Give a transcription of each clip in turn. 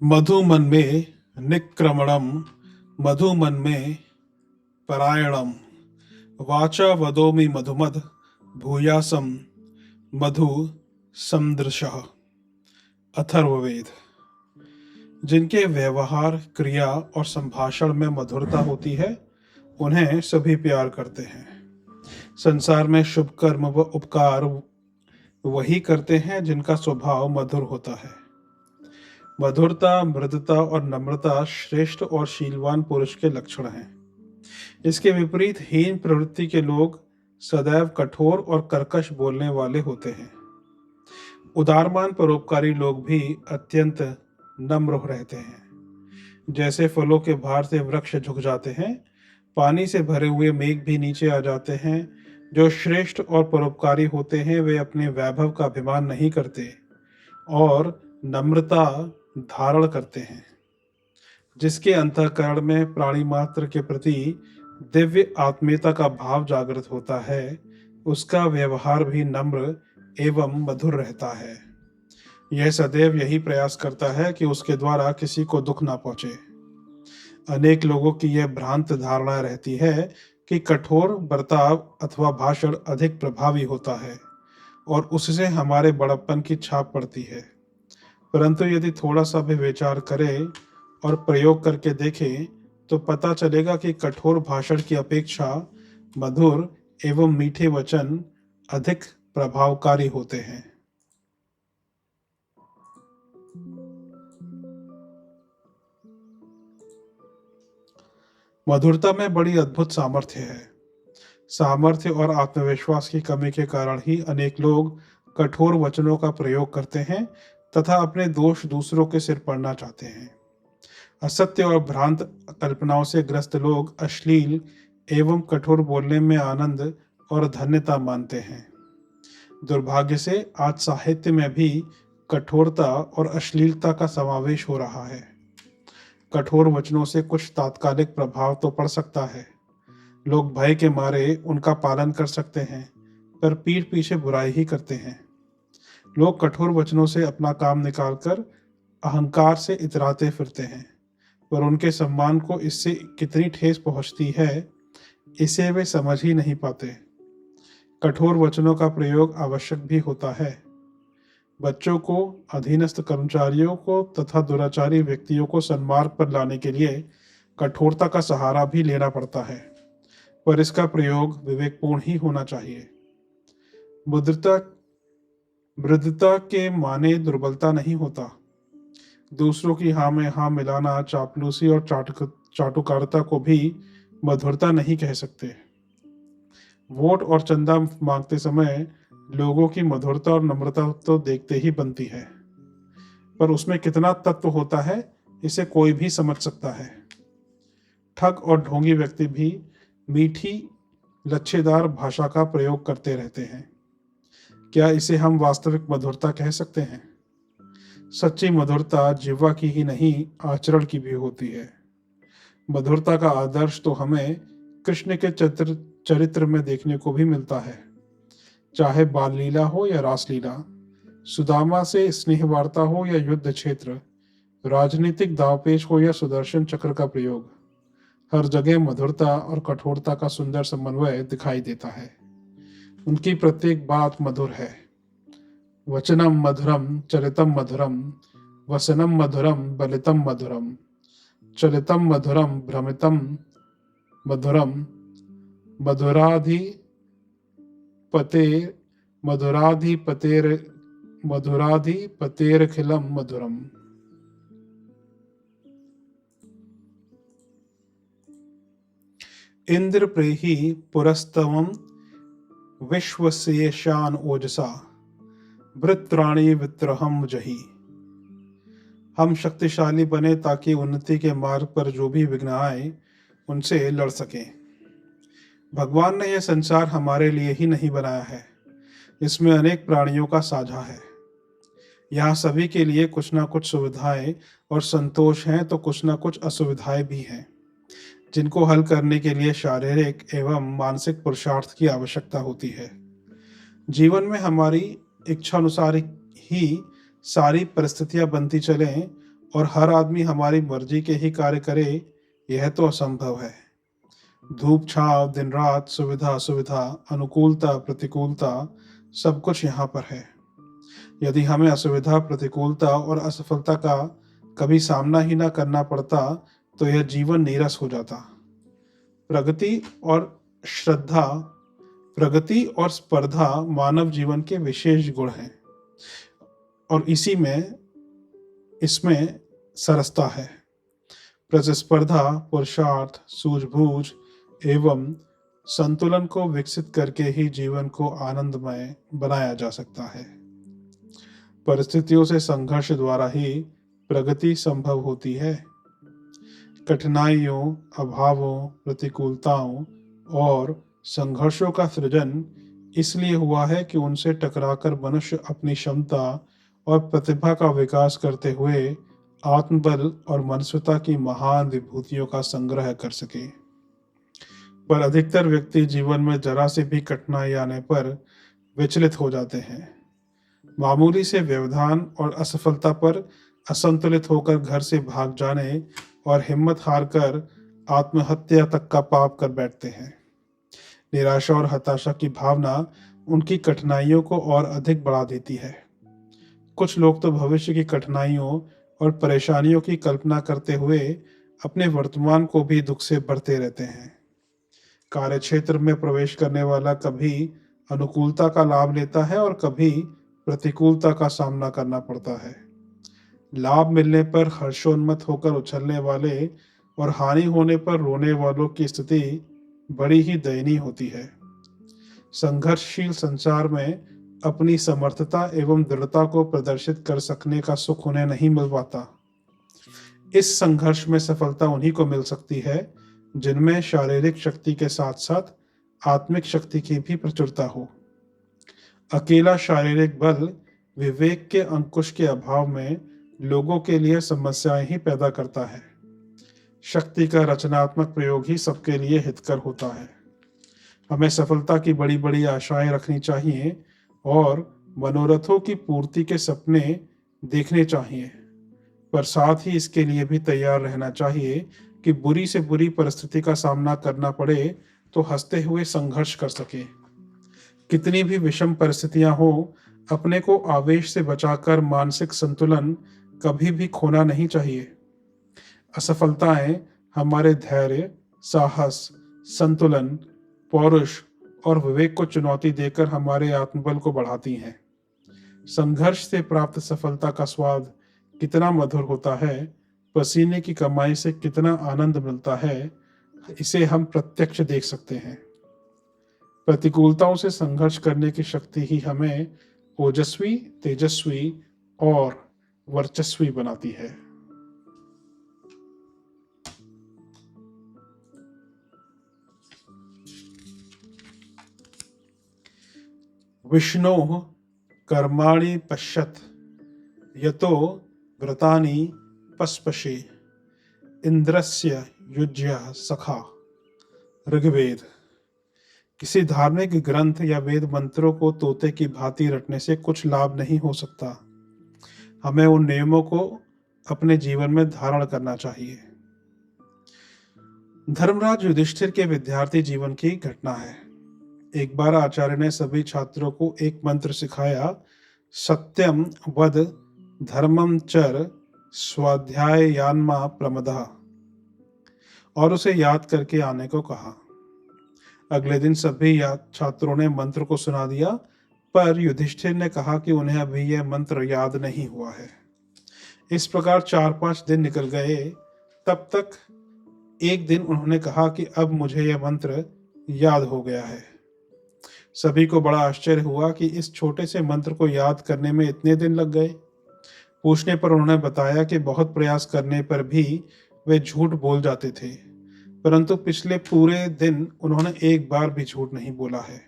मधु मन में निक्रमणम, मधु मन में परायणम, वाचा वदोमि मधुमद भूयासम मधु समदृशः। अथर्ववेद। जिनके व्यवहार, क्रिया और संभाषण में मधुरता होती है, उन्हें सभी प्यार करते हैं। संसार में शुभ कर्म व उपकार वही करते हैं जिनका स्वभाव मधुर होता है। मधुरता, मृदुता और नम्रता श्रेष्ठ और शीलवान पुरुष के लक्षण हैं। इसके विपरीत हीन प्रवृत्ति के लोग सदैव कठोर और कर्कश बोलने वाले होते हैं। उदारमान परोपकारी लोग भी अत्यंत नम्र रहते हैं। जैसे फलों के भार से वृक्ष झुक जाते हैं, पानी से भरे हुए मेघ भी नीचे आ जाते हैं। जो श्रेष्ठ और परोपकारी होते हैं, वे अपने वैभव का अभिमान नहीं करते और नम्रता धारण करते हैं। जिसके अंतःकरण में प्राणी मात्र के प्रति दिव्य आत्मीयता का भाव जागृत होता है, उसका व्यवहार भी नम्र एवं मधुर रहता है। यह सदैव यही प्रयास करता है कि उसके द्वारा किसी को दुख ना पहुंचे। अनेक लोगों की यह भ्रांत धारणा रहती है कि कठोर बर्ताव अथवा भाषण अधिक प्रभावी होता है और उससे हमारे बड़प्पन की छाप पड़ती है। परंतु यदि थोड़ा सा भी विचार करें और प्रयोग करके देखें, तो पता चलेगा कि कठोर भाषण की अपेक्षा मधुर एवं मीठे वचन अधिक प्रभावकारी होते हैं। मधुरता में बड़ी अद्भुत सामर्थ्य है। सामर्थ्य और आत्मविश्वास की कमी के कारण ही अनेक लोग कठोर वचनों का प्रयोग करते हैं तथा अपने दोष दूसरों के सिर पड़ना चाहते हैं। असत्य और भ्रांत कल्पनाओं से ग्रस्त लोग अश्लील एवं कठोर बोलने में आनंद और धन्यता मानते हैं। दुर्भाग्य से आज साहित्य में भी कठोरता और अश्लीलता का समावेश हो रहा है। कठोर वचनों से कुछ तात्कालिक प्रभाव तो पड़ सकता है। लोग भय के मारे उनका पालन कर सकते हैं, पर पीठ पीछे बुराई ही करते हैं। लोग कठोर वचनों से अपना काम निकालकर अहंकार से इतराते फिरते हैं, पर उनके सम्मान को इससे कितनी ठेस पहुंचती है, इसे वे समझ ही नहीं पाते। कठोर वचनों का प्रयोग आवश्यक भी होता है। बच्चों को, अधीनस्थ कर्मचारियों को तथा दुराचारी व्यक्तियों को सन्मार्ग पर लाने के लिए कठोरता का सहारा भी लेना पड़ता है, पर इसका प्रयोग विवेकपूर्ण ही होना चाहिए। मृदुता के माने दुर्बलता नहीं होता। दूसरों की हाँ में हाँ मिलाना, चापलूसी और चाटुकारिता को भी मधुरता नहीं कह सकते। वोट और चंदा मांगते समय लोगों की मधुरता और नम्रता तो देखते ही बनती है, पर उसमें कितना तत्व होता है, इसे कोई भी समझ सकता है। ठग और ढोंगी व्यक्ति भी मीठी लच्छेदार भाषा का प्रयोग करते रहते हैं। क्या इसे हम वास्तविक मधुरता कह सकते हैं? सच्ची मधुरता जिह्वा की ही नहीं, आचरण की भी होती है। मधुरता का आदर्श तो हमें कृष्ण के चरित्र में देखने को भी मिलता है। चाहे बाल लीला हो या रासलीला, सुदामा से स्नेह वार्ता हो या युद्ध क्षेत्र, राजनीतिक दांवपेच हो या सुदर्शन चक्र का प्रयोग, हर जगह मधुरता और कठोरता का सुंदर समन्वय दिखाई देता है। उनकी प्रत्येक बात मधुर है। वचनम मधुरम चरितम मधुरम, वसनम मधुरम बलितम मधुरम, चलितम मधुरम भ्रमितम मधुरम, मधुराधिपतेरखिलम मधुरम। इंद्र प्रेहि पुरस्तवम विश्वसेशान ओजसा, भृत्राणि वित्रहम जहि। हम शक्तिशाली बने ताकि उन्नति के मार्ग पर जो भी विघ्न आए, उनसे लड़ सकें। भगवान ने यह संसार हमारे लिए ही नहीं बनाया है, इसमें अनेक प्राणियों का साझा है। यहाँ सभी के लिए कुछ ना कुछ सुविधाएं और संतोष हैं, तो कुछ ना कुछ असुविधाएं भी हैं, जिनको हल करने के लिए शारीरिक एवं मानसिक पुरुषार्थ की आवश्यकता होती है। जीवन में हमारी इच्छानुसार ही सारी परिस्थितियां बनती चलें और हर आदमी हमारी मर्जी के ही कार्य करे, यह तो असंभव है। धूप छांव, दिन रात, सुविधा असुविधा, अनुकूलता प्रतिकूलता, सब कुछ यहाँ पर है। यदि हमें असुविधा, प्रतिकूलता और असफलता का कभी सामना ही ना करना पड़ता तो यह जीवन नीरस हो जाता। प्रगति और श्रद्धा, प्रगति और स्पर्धा मानव जीवन के विशेष गुण हैं और इसमें सरसता है। प्रतिस्पर्धा, पुरुषार्थ, सूझबूझ एवं संतुलन को विकसित करके ही जीवन को आनंदमय बनाया जा सकता है। परिस्थितियों से संघर्ष द्वारा ही प्रगति संभव होती है। कठिनाइयों, अभावों, प्रतिकूलताओं और संघर्षों का सृजन इसलिए हुआ है कि उनसे टकराकर मनुष्य अपनी क्षमता और प्रतिभा का विकास करते हुए आत्मबल और मनुष्यता की महान विभूतियों का संग्रह कर सके। पर अधिकतर व्यक्ति जीवन में जरा से भी कठिनाई आने पर विचलित हो जाते हैं। मामूली से व्यवधान और असफलता पर असंतुलित होकर घर से भाग जाने और हिम्मत हारकर आत्महत्या तक का पाप कर बैठते हैं। निराशा और हताशा की भावना उनकी कठिनाइयों को और अधिक बढ़ा देती है। कुछ लोग तो भविष्य की कठिनाइयों और परेशानियों की कल्पना करते हुए अपने वर्तमान को भी दुख से भरते रहते हैं। कार्यक्षेत्र में प्रवेश करने वाला कभी अनुकूलता का लाभ लेता है और कभी प्रतिकूलता का सामना करना पड़ता है। लाभ मिलने पर हर्षोन्मत्त होकर उछलने वाले और हानि होने पर रोने वालों की स्थिति बड़ी ही दयनीय होती है। संघर्षशील संसार में अपनी समर्थता एवं दृढ़ता को प्रदर्शित कर सकने का सुख उन्हें नहीं मिल पाता। इस संघर्ष में सफलता उन्हीं को मिल सकती है जिनमें शारीरिक शक्ति के साथ साथ आत्मिक शक्ति की भी प्रचुरता हो। अकेला शारीरिक बल विवेक के अंकुश के अभाव में लोगों के लिए समस्याएं ही पैदा करता है। शक्ति का रचनात्मक प्रयोग ही सबके लिए हितकर होता है। हमें सफलता की बड़ी बड़ी आशाएं रखनी चाहिए और मनोरथों की पूर्ति के सपने देखने चाहिए, पर साथ ही इसके लिए भी तैयार रहना चाहिए कि बुरी से बुरी परिस्थिति का सामना करना पड़े तो हंसते हुए संघर्ष कर सके। कितनी भी विषम परिस्थितियां हो, अपने को आवेश से बचाकर मानसिक संतुलन कभी भी खोना नहीं चाहिए। असफलताएं हमारे धैर्य, साहस, संतुलन, पौरुष और विवेक को चुनौती देकर हमारे आत्मबल को बढ़ाती हैं। संघर्ष से प्राप्त सफलता का स्वाद कितना मधुर होता है, पसीने की कमाई से कितना आनंद मिलता है, इसे हम प्रत्यक्ष देख सकते हैं। प्रतिकूलताओं से संघर्ष करने की शक्ति ही हमें ओजस्वी, तेजस्वी और वर्चस्वी बनाती है। विष्णोः कर्माणि पश्यत् यतो व्रतानि पस्पशे इंद्रस्य युज्यः सखा। ऋग्वेद। किसी धार्मिक ग्रंथ या वेद मंत्रों को तोते की भांति रटने से कुछ लाभ नहीं हो सकता। हमें उन नियमों को अपने जीवन में धारण करना चाहिए। धर्मराज युधिष्ठिर के विद्यार्थी जीवन की घटना है। एक बार आचार्य ने सभी छात्रों को एक मंत्र सिखाया, सत्यम वद धर्मम चर स्वाध्यायान्मा प्रमदः, और उसे याद करके आने को कहा। अगले दिन सभी छात्रों ने मंत्र को सुना दिया, पर युधिष्ठिर ने कहा कि उन्हें अभी यह मंत्र याद नहीं हुआ है। इस प्रकार 4-5 दिन निकल गए। तब तक एक दिन उन्होंने कहा कि अब मुझे यह मंत्र याद हो गया है। सभी को बड़ा आश्चर्य हुआ कि इस छोटे से मंत्र को याद करने में इतने दिन लग गए। पूछने पर उन्होंने बताया कि बहुत प्रयास करने पर भी वे झूठ बोल जाते थे, परंतु पिछले पूरे दिन उन्होंने एक बार भी झूठ नहीं बोला है।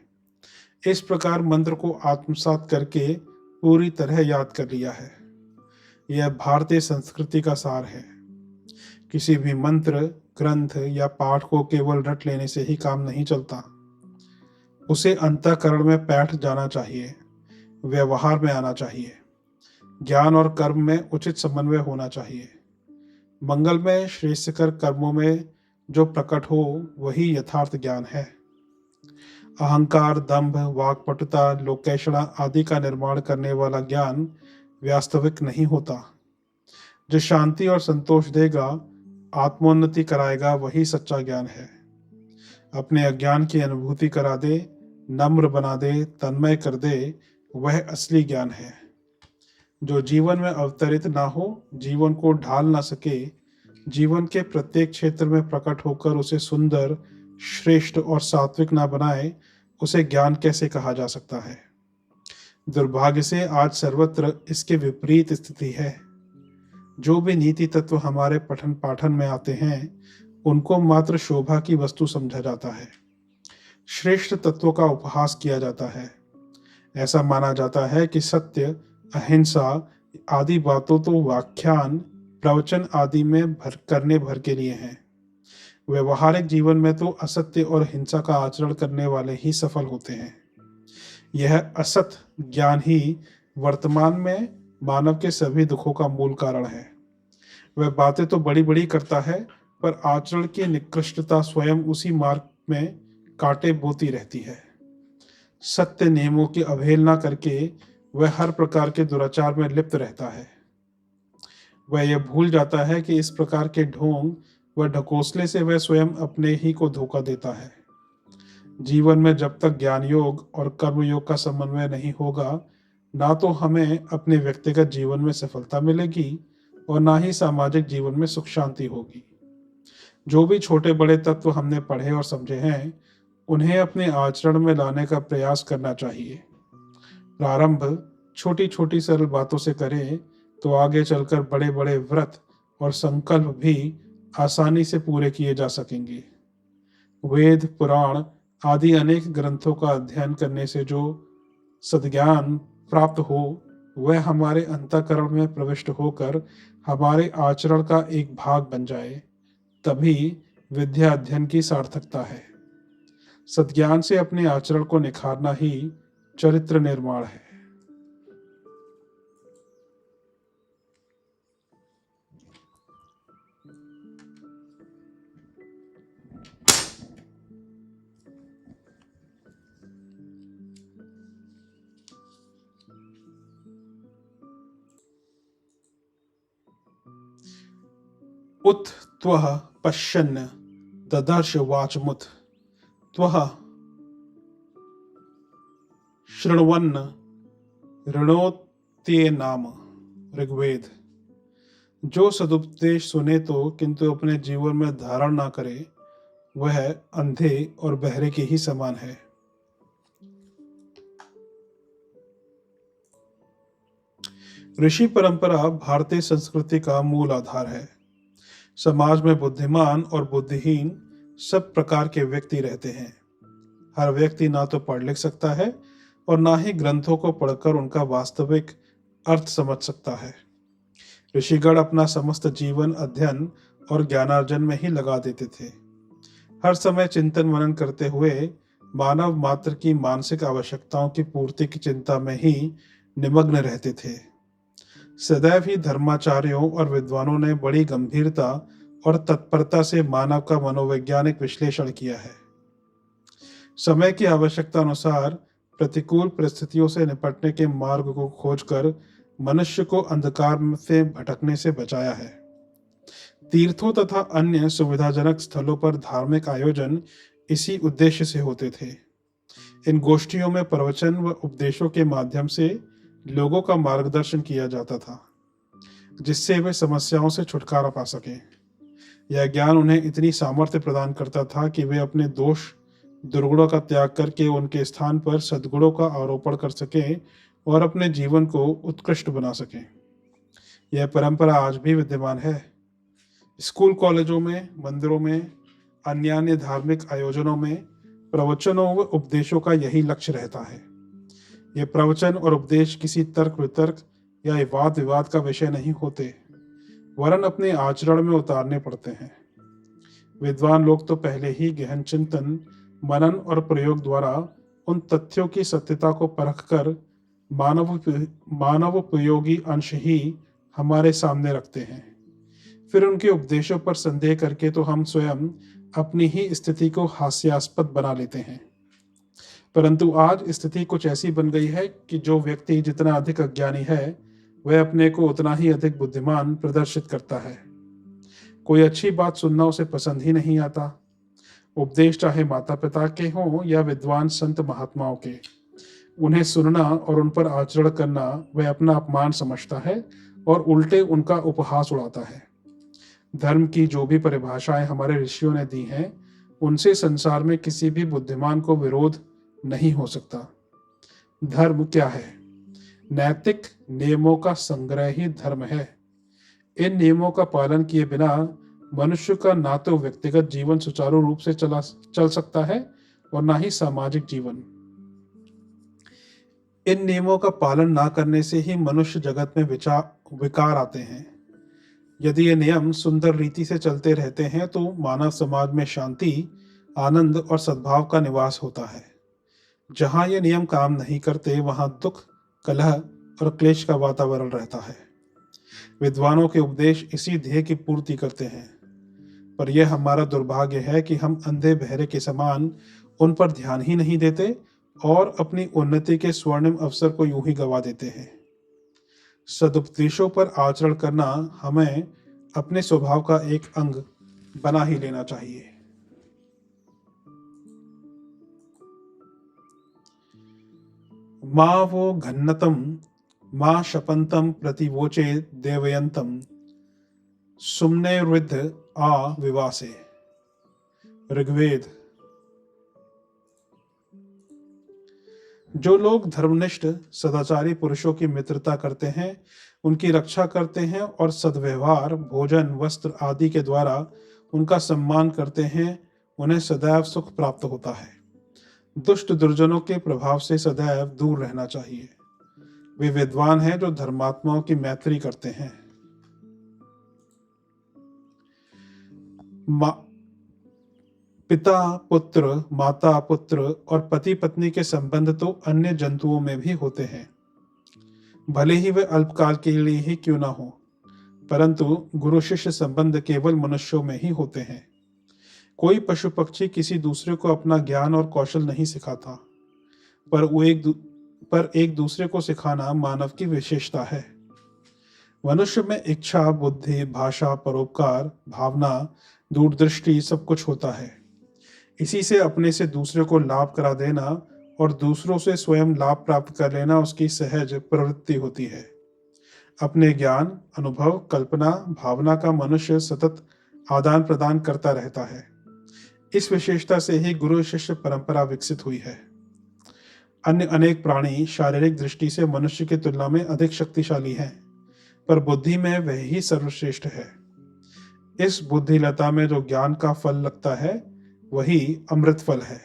इस प्रकार मंत्र को आत्मसात करके पूरी तरह याद कर लिया है। यह भारतीय संस्कृति का सार है। किसी भी मंत्र, ग्रंथ या पाठ को केवल रट लेने से ही काम नहीं चलता। उसे अंतःकरण में बैठ जाना चाहिए, व्यवहार में आना चाहिए। ज्ञान और कर्म में उचित समन्वय होना चाहिए। मंगलमय श्रेष्ठकर कर्मों में जो प्रकट हो वही यथार्थ ज्ञान है। अहंकार, दंभ, वाक्पटुता, लोकेशणा आदि का निर्माण करने वाला ज्ञान वास्तविक नहीं होता। जो शांति और संतोष देगा, आत्मोन्नति कराएगा, वही सच्चा ज्ञान है। अपने अज्ञान की अनुभूति करा दे, नम्र बना दे, तन्मय कर दे, वह असली ज्ञान है। जो जीवन में अवतरित ना हो, जीवन को ढाल ना सके, जीवन के प्रत्येक क्षेत्र में प्रकट होकर उसे सुंदर, श्रेष्ठ और सात्विक ना बनाए, उसे ज्ञान कैसे कहा जा सकता है। दुर्भाग्य से आज सर्वत्र इसके विपरीत स्थिति है। जो भी नीति तत्व हमारे पठन पाठन में आते हैं, उनको मात्र शोभा की वस्तु समझा जाता है। श्रेष्ठ तत्वों का उपहास किया जाता है। ऐसा माना जाता है कि सत्य, अहिंसा आदि बातों तो व्याख्यान, प्रवचन आदि में भर के लिए हैं। व्यवहारिक जीवन में तो असत्य और हिंसा का आचरण करने वाले ही सफल होते हैं। यह असत ज्ञान ही वर्तमान में मानव के सभी दुखों का मूल कारण है। वह बातें तो बड़ी बड़ी करता है, पर आचरण की निकृष्टता स्वयं उसी मार्ग में कांटे बोती रहती है। सत्य नियमों की अवहेलना करके वह हर प्रकार के दुराचार में लिप्त रहता है। वह यह भूल जाता है कि इस प्रकार के ढोंग व ढकोसले से वह स्वयं अपने ही को धोखा देता है। जीवन में जब तक ज्ञान योग और कर्म योग का समन्वय नहीं होगा, ना तो हमें अपने व्यक्तिगत जीवन में सफलता मिलेगी और ना ही सामाजिक जीवन में सुख शांति होगी। जो भी छोटे बड़े तत्व हमने पढ़े और समझे हैं, उन्हें अपने आचरण में लाने का प्रयास करना चाहिए। प्रारंभ छोटी छोटी सरल बातों से करें तो आगे चलकर बड़े बड़े व्रत और संकल्प भी आसानी से पूरे किए जा सकेंगे। वेद, पुराण आदि अनेक ग्रंथों का अध्ययन करने से जो सद्ज्ञान प्राप्त हो, वह हमारे अंतःकरण में प्रविष्ट होकर हमारे आचरण का एक भाग बन जाए, तभी विद्या अध्ययन की सार्थकता है। सद्ज्ञान से अपने आचरण को निखारना ही चरित्र निर्माण है। उत त्वः पश्यन् ददर्श वाचमुत त्वः शृण्वन् ऋणोत्ये नाम। ऋग्वेद। जो सदुपदेश सुने तो किंतु अपने जीवन में धारण ना करे, वह अंधे और बहरे के ही समान है। ऋषि परंपरा भारतीय संस्कृति का मूल आधार है। समाज में बुद्धिमान और बुद्धिहीन सब प्रकार के व्यक्ति रहते हैं। हर व्यक्ति ना तो पढ़ लिख सकता है और ना ही ग्रंथों को पढ़कर उनका वास्तविक अर्थ समझ सकता है। ऋषिगण अपना समस्त जीवन अध्ययन और ज्ञानार्जन में ही लगा देते थे। हर समय चिंतन मनन करते हुए मानव मात्र की मानसिक आवश्यकताओं की पूर्ति की चिंता में ही निमग्न रहते थे। सदैव ही धर्माचार्यों और विद्वानों ने बड़ी गंभीरता और तत्परता से मानव का मनोवैज्ञानिक विश्लेषण किया है। समय की आवश्यकता अनुसार प्रतिकूल परिस्थितियों से निपटने के मार्ग को खोजकर मनुष्य को अंधकार से भटकने से बचाया है। तीर्थों तथा अन्य सुविधाजनक स्थलों पर धार्मिक आयोजन इसी उद्देश्य से होते थे। इन गोष्ठियों में प्रवचन व उपदेशों के माध्यम से लोगों का मार्गदर्शन किया जाता था, जिससे वे समस्याओं से छुटकारा पा सकें। यह ज्ञान उन्हें इतनी सामर्थ्य प्रदान करता था कि वे अपने दोष दुर्गुणों का त्याग करके उनके स्थान पर सद्गुणों का आरोपण कर सकें और अपने जीवन को उत्कृष्ट बना सकें। यह परंपरा आज भी विद्यमान है। स्कूल कॉलेजों में, मंदिरों में, अन्य धार्मिक आयोजनों में प्रवचनों व उपदेशों का यही लक्ष्य रहता है। ये प्रवचन और उपदेश किसी तर्क वितर्क या वाद विवाद का विषय नहीं होते, वरन अपने आचरण में उतारने पड़ते हैं। विद्वान लोग तो पहले ही गहन चिंतन, मनन और प्रयोग द्वारा उन तथ्यों की सत्यता को परखकर मानव मानवोपयोगी अंश ही हमारे सामने रखते हैं। फिर उनके उपदेशों पर संदेह करके तो हम स्वयं अपनी ही स्थिति को हास्यास्पद बना लेते हैं। परंतु आज स्थिति कुछ ऐसी बन गई है कि जो व्यक्ति जितना अधिक अज्ञानी है, वह अपने को उतना ही अधिक बुद्धिमान प्रदर्शित करता है। कोई अच्छी बात सुनना उसे पसंद ही नहीं आता। उपदेश चाहे माता पिता के हों या विद्वान संत महात्माओं के, उन्हें सुनना और उन पर आचरण करना वह अपना अपमान समझता है और उल्टे उनका उपहास उड़ाता है। धर्म की जो भी परिभाषाएं हमारे ऋषियों ने दी हैं, उनसे संसार में किसी भी बुद्धिमान को विरोध नहीं हो सकता। धर्म क्या है? नैतिक नियमों का संग्रह ही धर्म है। इन नियमों का पालन किए बिना मनुष्य का ना तो व्यक्तिगत जीवन सुचारू रूप से चल सकता है और ना ही सामाजिक जीवन। इन नियमों का पालन ना करने से ही मनुष्य जगत में विकार आते हैं। यदि ये नियम सुंदर रीति से चलते रहते हैं तो मानव समाज में शांति, आनंद और सद्भाव का निवास होता है। जहाँ ये नियम काम नहीं करते, वहाँ दुख, कलह और क्लेश का वातावरण रहता है। विद्वानों के उपदेश इसी ध्येय की पूर्ति करते हैं, पर यह हमारा दुर्भाग्य है कि हम अंधे बहरे के समान उन पर ध्यान ही नहीं देते और अपनी उन्नति के स्वर्णिम अवसर को यूं ही गवा देते हैं। सदुपदेशों पर आचरण करना हमें अपने स्वभाव का एक अंग बना ही लेना चाहिए। माँ वो घन्नतम माँ शपंतम प्रतिवोचे देवयंतम सुमने वृद्ध आ विवासे। ऋग्वेद। जो लोग धर्मनिष्ठ सदाचारी पुरुषों की मित्रता करते हैं, उनकी रक्षा करते हैं और सद्व्यवहार, भोजन, वस्त्र आदि के द्वारा उनका सम्मान करते हैं, उन्हें सदैव सुख प्राप्त होता है। दुष्ट दुर्जनों के प्रभाव से सदैव दूर रहना चाहिए। वे विद्वान हैं जो धर्मात्माओं की मैत्री करते हैं। पिता पुत्र, माता पुत्र और पति पत्नी के संबंध तो अन्य जंतुओं में भी होते हैं, भले ही वे अल्पकाल के लिए ही क्यों ना हो, परंतु गुरु शिष्य संबंध केवल मनुष्यों में ही होते हैं। कोई पशु पक्षी किसी दूसरे को अपना ज्ञान और कौशल नहीं सिखाता, पर एक दूसरे को सिखाना मानव की विशेषता है। मनुष्य में इच्छा, बुद्धि, भाषा, परोपकार, भावना, दूरदृष्टि सब कुछ होता है। इसी से अपने से दूसरे को लाभ करा देना और दूसरों से स्वयं लाभ प्राप्त कर लेना उसकी सहज प्रवृत्ति होती है। अपने ज्ञान, अनुभव, कल्पना, भावना का मनुष्य सतत आदान प्रदान करता रहता है। इस विशेषता से ही गुरु शिष्य परंपरा विकसित हुई है। अन्य अनेक प्राणी शारीरिक दृष्टि से मनुष्य की तुलना में अधिक शक्तिशाली हैं, पर बुद्धि में वह ही सर्वश्रेष्ठ है। इस बुद्धिलता में जो ज्ञान का फल लगता है, वही अमृत फल है।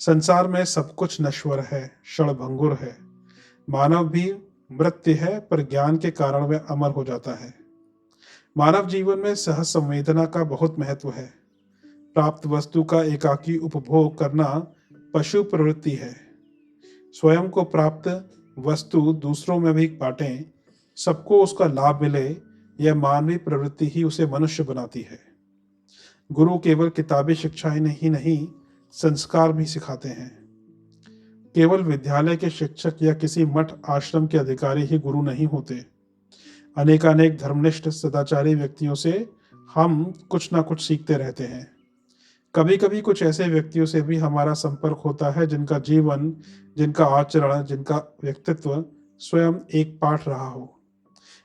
संसार में सब कुछ नश्वर है, क्षणभंगुर है। मानव भी मृत्य है, पर ज्ञान के कारण वह अमर हो जाता है। मानव जीवन में सहज संवेदना का बहुत महत्व है। प्राप्त वस्तु का एकाकी उपभोग करना पशु प्रवृत्ति है। स्वयं को प्राप्त वस्तु दूसरों में भी बांटें, सबको उसका लाभ मिले, यह मानवीय प्रवृत्ति ही उसे मनुष्य बनाती है। गुरु केवल किताबी शिक्षाएं ही नहीं, संस्कार भी सिखाते हैं। केवल विद्यालय के शिक्षक या किसी मठ आश्रम के अधिकारी ही गुरु नहीं होते। अनेकानेक धर्मनिष्ठ सदाचारी व्यक्तियों से हम कुछ ना कुछ सीखते रहते हैं। कभी कभी कुछ ऐसे व्यक्तियों से भी हमारा संपर्क होता है जिनका जीवन, जिनका आचरण, जिनका व्यक्तित्व स्वयं एक पाठ रहा हो,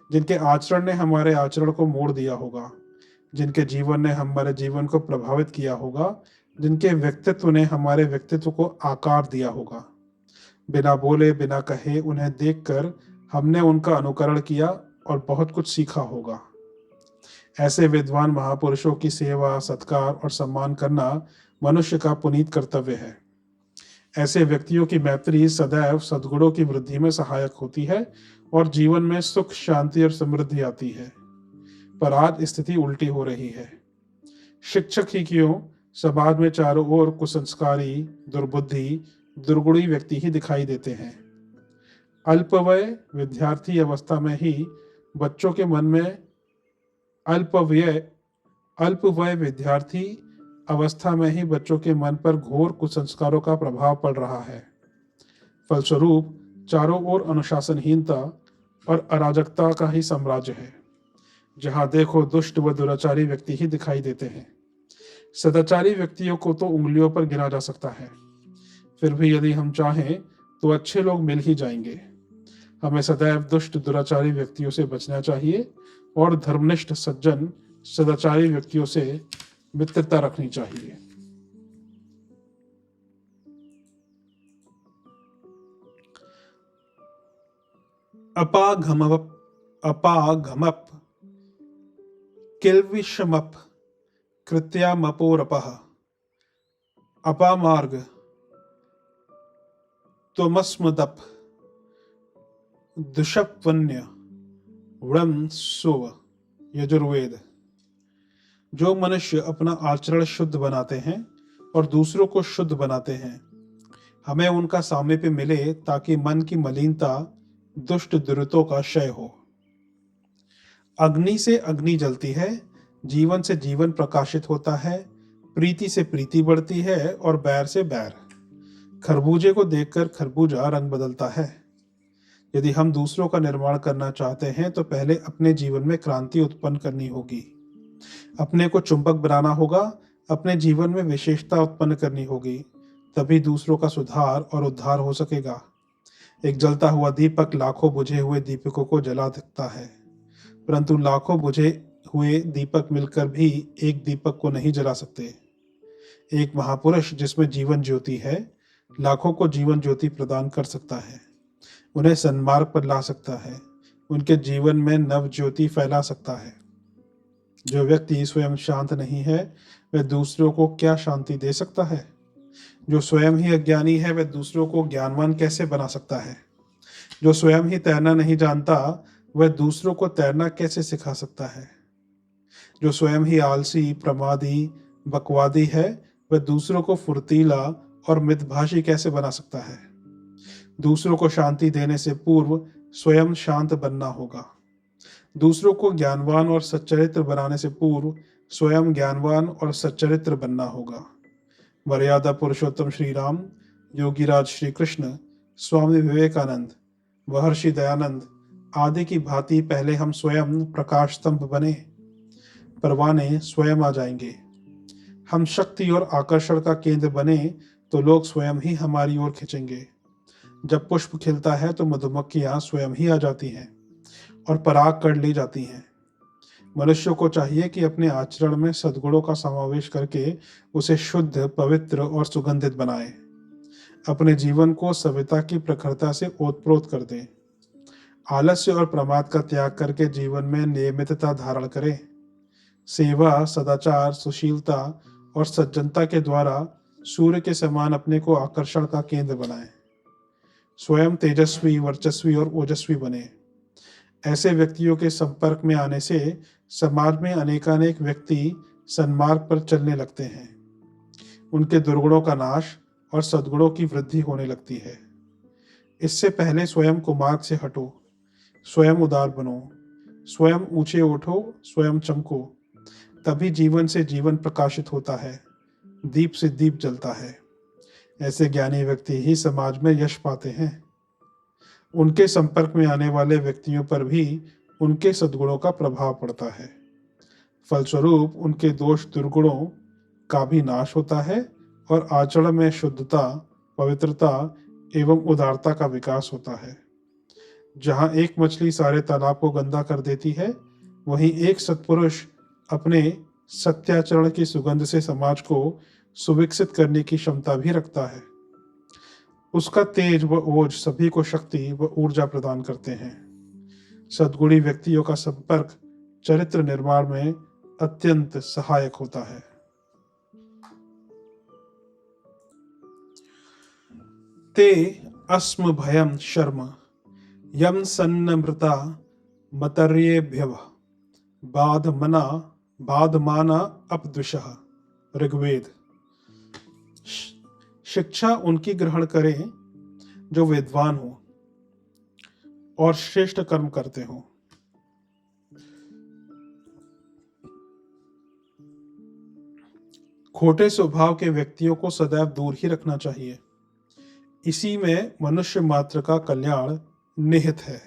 जिनके आचरण ने हमारे आचरण को मोड़ दिया होगा, जिनके जीवन ने हमारे जीवन को प्रभावित किया होगा, जिनके व्यक्तित्व ने हमारे व्यक्तित्व को आकार दिया होगा। बिना बोले बिना कहे उन्हें देखकर हमने उनका अनुकरण किया और बहुत कुछ सीखा होगा। ऐसे विद्वान महापुरुषों की सेवा, सत्कार और सम्मान करना मनुष्य का पुनीत कर्तव्य है। ऐसे व्यक्तियों की मैत्री सदैव सद्गुणों की वृद्धि में सहायक होती है और जीवन में सुख, शांति और समृद्धि आती है। पर आज स्थिति उल्टी हो रही है। शिक्षक ही क्यों, समाज में चारों ओर कुसंस्कारी, दुर्बुद्धि, दुर्गुणी व्यक्ति ही दिखाई देते हैं। अल्पवय विद्यार्थी अवस्था में ही बच्चों के मन में अल्पवय अल्पवय विद्यार्थी अवस्था में ही बच्चों के मन पर घोर कुसंस्कारों का प्रभाव पड़ रहा है। फलस्वरूप चारों ओर अनुशासनहीनता और अराजकता का ही साम्राज्य है। जहां देखो दुष्ट व दुराचारी व्यक्ति ही दिखाई देते हैं। सदाचारी व्यक्तियों को तो उंगलियों पर गिना जा सकता है। फिर भी यदि हम चाहें तो अच्छे लोग मिल ही जाएंगे। हमें सदैव दुष्ट दुराचारी व्यक्तियों से बचना चाहिए और धर्मनिष्ठ सज्जन सदाचारी व्यक्तियों से मित्रता रखनी चाहिए। अपाघमप किल्विषमप कृत्यामपोरपः अपामार्ग त्वमस्मदप दुषपवन्य वृम सुव। यजुर्वेद। जो मनुष्य अपना आचरण शुद्ध बनाते हैं और दूसरों को शुद्ध बनाते हैं, हमें उनका सामीप्य मिले ताकि मन की मलिनता दुष्ट दुरितों का क्षय हो। अग्नि से अग्नि जलती है, जीवन से जीवन प्रकाशित होता है, प्रीति से प्रीति बढ़ती है और बैर से बैर। खरबूजे को देखकर खरबूजा रंग बदलता है। यदि हम दूसरों का निर्माण करना चाहते हैं तो पहले अपने जीवन में क्रांति उत्पन्न करनी होगी। अपने को चुंबक बनाना होगा, अपने जीवन में विशेषता उत्पन्न करनी होगी, तभी दूसरों का सुधार और उद्धार हो सकेगा। एक जलता हुआ दीपक लाखों बुझे हुए दीपकों को जला सकता है, परंतु लाखों बुझे हुए दीपक मिलकर भी एक दीपक को नहीं जला सकते। एक महापुरुष जिसमें जीवन ज्योति है, लाखों को जीवन ज्योति प्रदान कर सकता है, उन्हें सन्मार्ग पर ला सकता है, उनके जीवन में नव ज्योति फैला सकता है। जो व्यक्ति स्वयं शांत नहीं है, वह दूसरों को क्या शांति दे सकता है? जो स्वयं ही अज्ञानी है, वह दूसरों को ज्ञानवान कैसे बना सकता है? जो स्वयं ही तैरना नहीं जानता, वह दूसरों को तैरना कैसे सिखा सकता है? जो स्वयं ही आलसी, प्रमादी, बकवादी है, वह दूसरों को फुर्तीला और मितभाषी कैसे बना सकता है? दूसरों को शांति देने से पूर्व स्वयं शांत बनना होगा। दूसरों को ज्ञानवान और सच्चरित्र बनाने से पूर्व स्वयं ज्ञानवान और सच्चरित्र बनना होगा। मर्यादा पुरुषोत्तम श्री राम, योगीराज श्री कृष्ण, स्वामी विवेकानंद, महर्षि दयानंद आदि की भांति पहले हम स्वयं प्रकाश स्तंभ बने, परवाने स्वयं आ जाएंगे। हम शक्ति और आकर्षण का केंद्र बने तो लोग स्वयं ही हमारी ओर खींचेंगे। जब पुष्प खिलता है तो मधुमक्खियां स्वयं ही आ जाती हैं और पराग कर ले जाती हैं। मनुष्य को चाहिए कि अपने आचरण में सद्गुणों का समावेश करके उसे शुद्ध, पवित्र और सुगंधित बनाए। अपने जीवन को सभ्यता की प्रखरता से ओतप्रोत कर दे। आलस्य और प्रमाद का त्याग करके जीवन में नियमितता धारण करे। सेवा, सदाचार, सुशीलता और सज्जनता के द्वारा सूर्य के समान अपने को आकर्षण का केंद्र बनाए। स्वयं तेजस्वी, वर्चस्वी और ओजस्वी बने। ऐसे व्यक्तियों के संपर्क में आने से समाज में अनेकानेक व्यक्ति सन्मार्ग पर चलने लगते हैं। उनके दुर्गुणों का नाश और सद्गुणों की वृद्धि होने लगती है। इससे पहले स्वयं कुमार्ग से हटो, स्वयं उदार बनो, स्वयं ऊंचे उठो, स्वयं चमको। तभी जीवन से जीवन प्रकाशित होता है, दीप से दीप जलता है। ऐसे ज्ञानी व्यक्ति ही समाज में यश पाते हैं। उनके संपर्क में आने वाले व्यक्तियों पर भी उनके सद्गुणों का प्रभाव पड़ता है। फलस्वरूप उनके दोष दुर्गुणों का भी नाश होता है और आचरण में शुद्धता, पवित्रता एवं उदारता का विकास होता है। जहाँ एक मछली सारे तालाब को गंदा कर देती है, वहीं एक सत्पुरुष अपने सत्याचरण की सुगंध से समाज को सुविकसित करने की क्षमता भी रखता है। उसका तेज व ओज सभी को शक्ति व ऊर्जा प्रदान करते हैं। सद्गुणी व्यक्तियों का संपर्क चरित्र निर्माण में अत्यंत सहायक होता है। ते अस्म भयम शर्म यम सन्नमृता मतर्येभ्यः बाधमाना अपद्विषः। ऋग्वेद। शिक्षा उनकी ग्रहण करें जो विद्वान हो, और श्रेष्ठ कर्म करते हो। खोटे स्वभाव के व्यक्तियों को सदैव दूर ही रखना चाहिए। इसी में मनुष्य मात्र का कल्याण निहित है।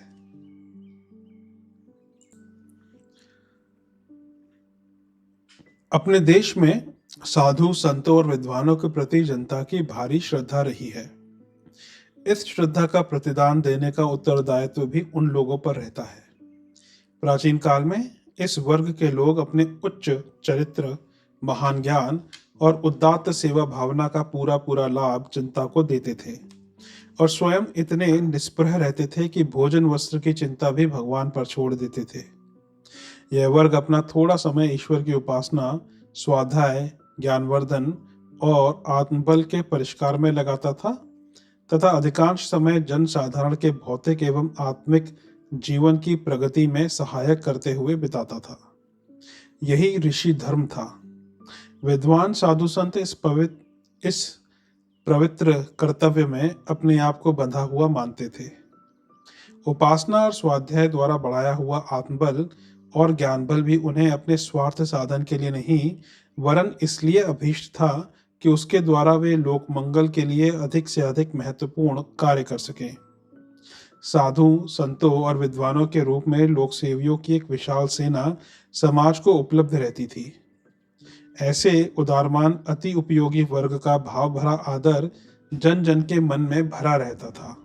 अपने देश में साधु संतों और विद्वानों के प्रति जनता की भारी श्रद्धा रही है। इस श्रद्धा का प्रतिदान देने का उत्तरदायित्व भी उन लोगों पर रहता है। प्राचीन काल में इस वर्ग के लोग अपने उच्च चरित्र, महान ज्ञान और उदात्त सेवा भावना का पूरा पूरा लाभ जनता को देते थे और स्वयं इतने निष्प्रह रहते थे कि भोजन वस्त्र की चिंता भी भगवान पर छोड़ देते थे। यह वर्ग अपना थोड़ा समय ईश्वर की उपासना, स्वाध्याय, ज्ञानवर्धन और आत्मबल के परिष्कार में लगाता था तथा अधिकांश समय जन साधारण के भौतिक एवं आत्मिक जीवन की प्रगति में सहायक करते हुए बिताता था। यही ऋषि धर्म था। विद्वान साधु संत इस पवित्र कर्तव्य में अपने आप को बंधा हुआ मानते थे। उपासना और स्वाध्याय द्वारा बढ़ाया हुआ आत्मबल और ज्ञान बल भी उन्हें अपने स्वार्थ साधन के लिए नहीं, वरन इसलिए अभीष्ट था कि उसके द्वारा वे लोक मंगल के लिए अधिक से अधिक महत्वपूर्ण कार्य कर सकें। साधु संतों और विद्वानों के रूप में लोक सेवियों की एक विशाल सेना समाज को उपलब्ध रहती थी। ऐसे उदारमान अति उपयोगी वर्ग का भाव भरा आदर जन जन के मन में भरा रहता था।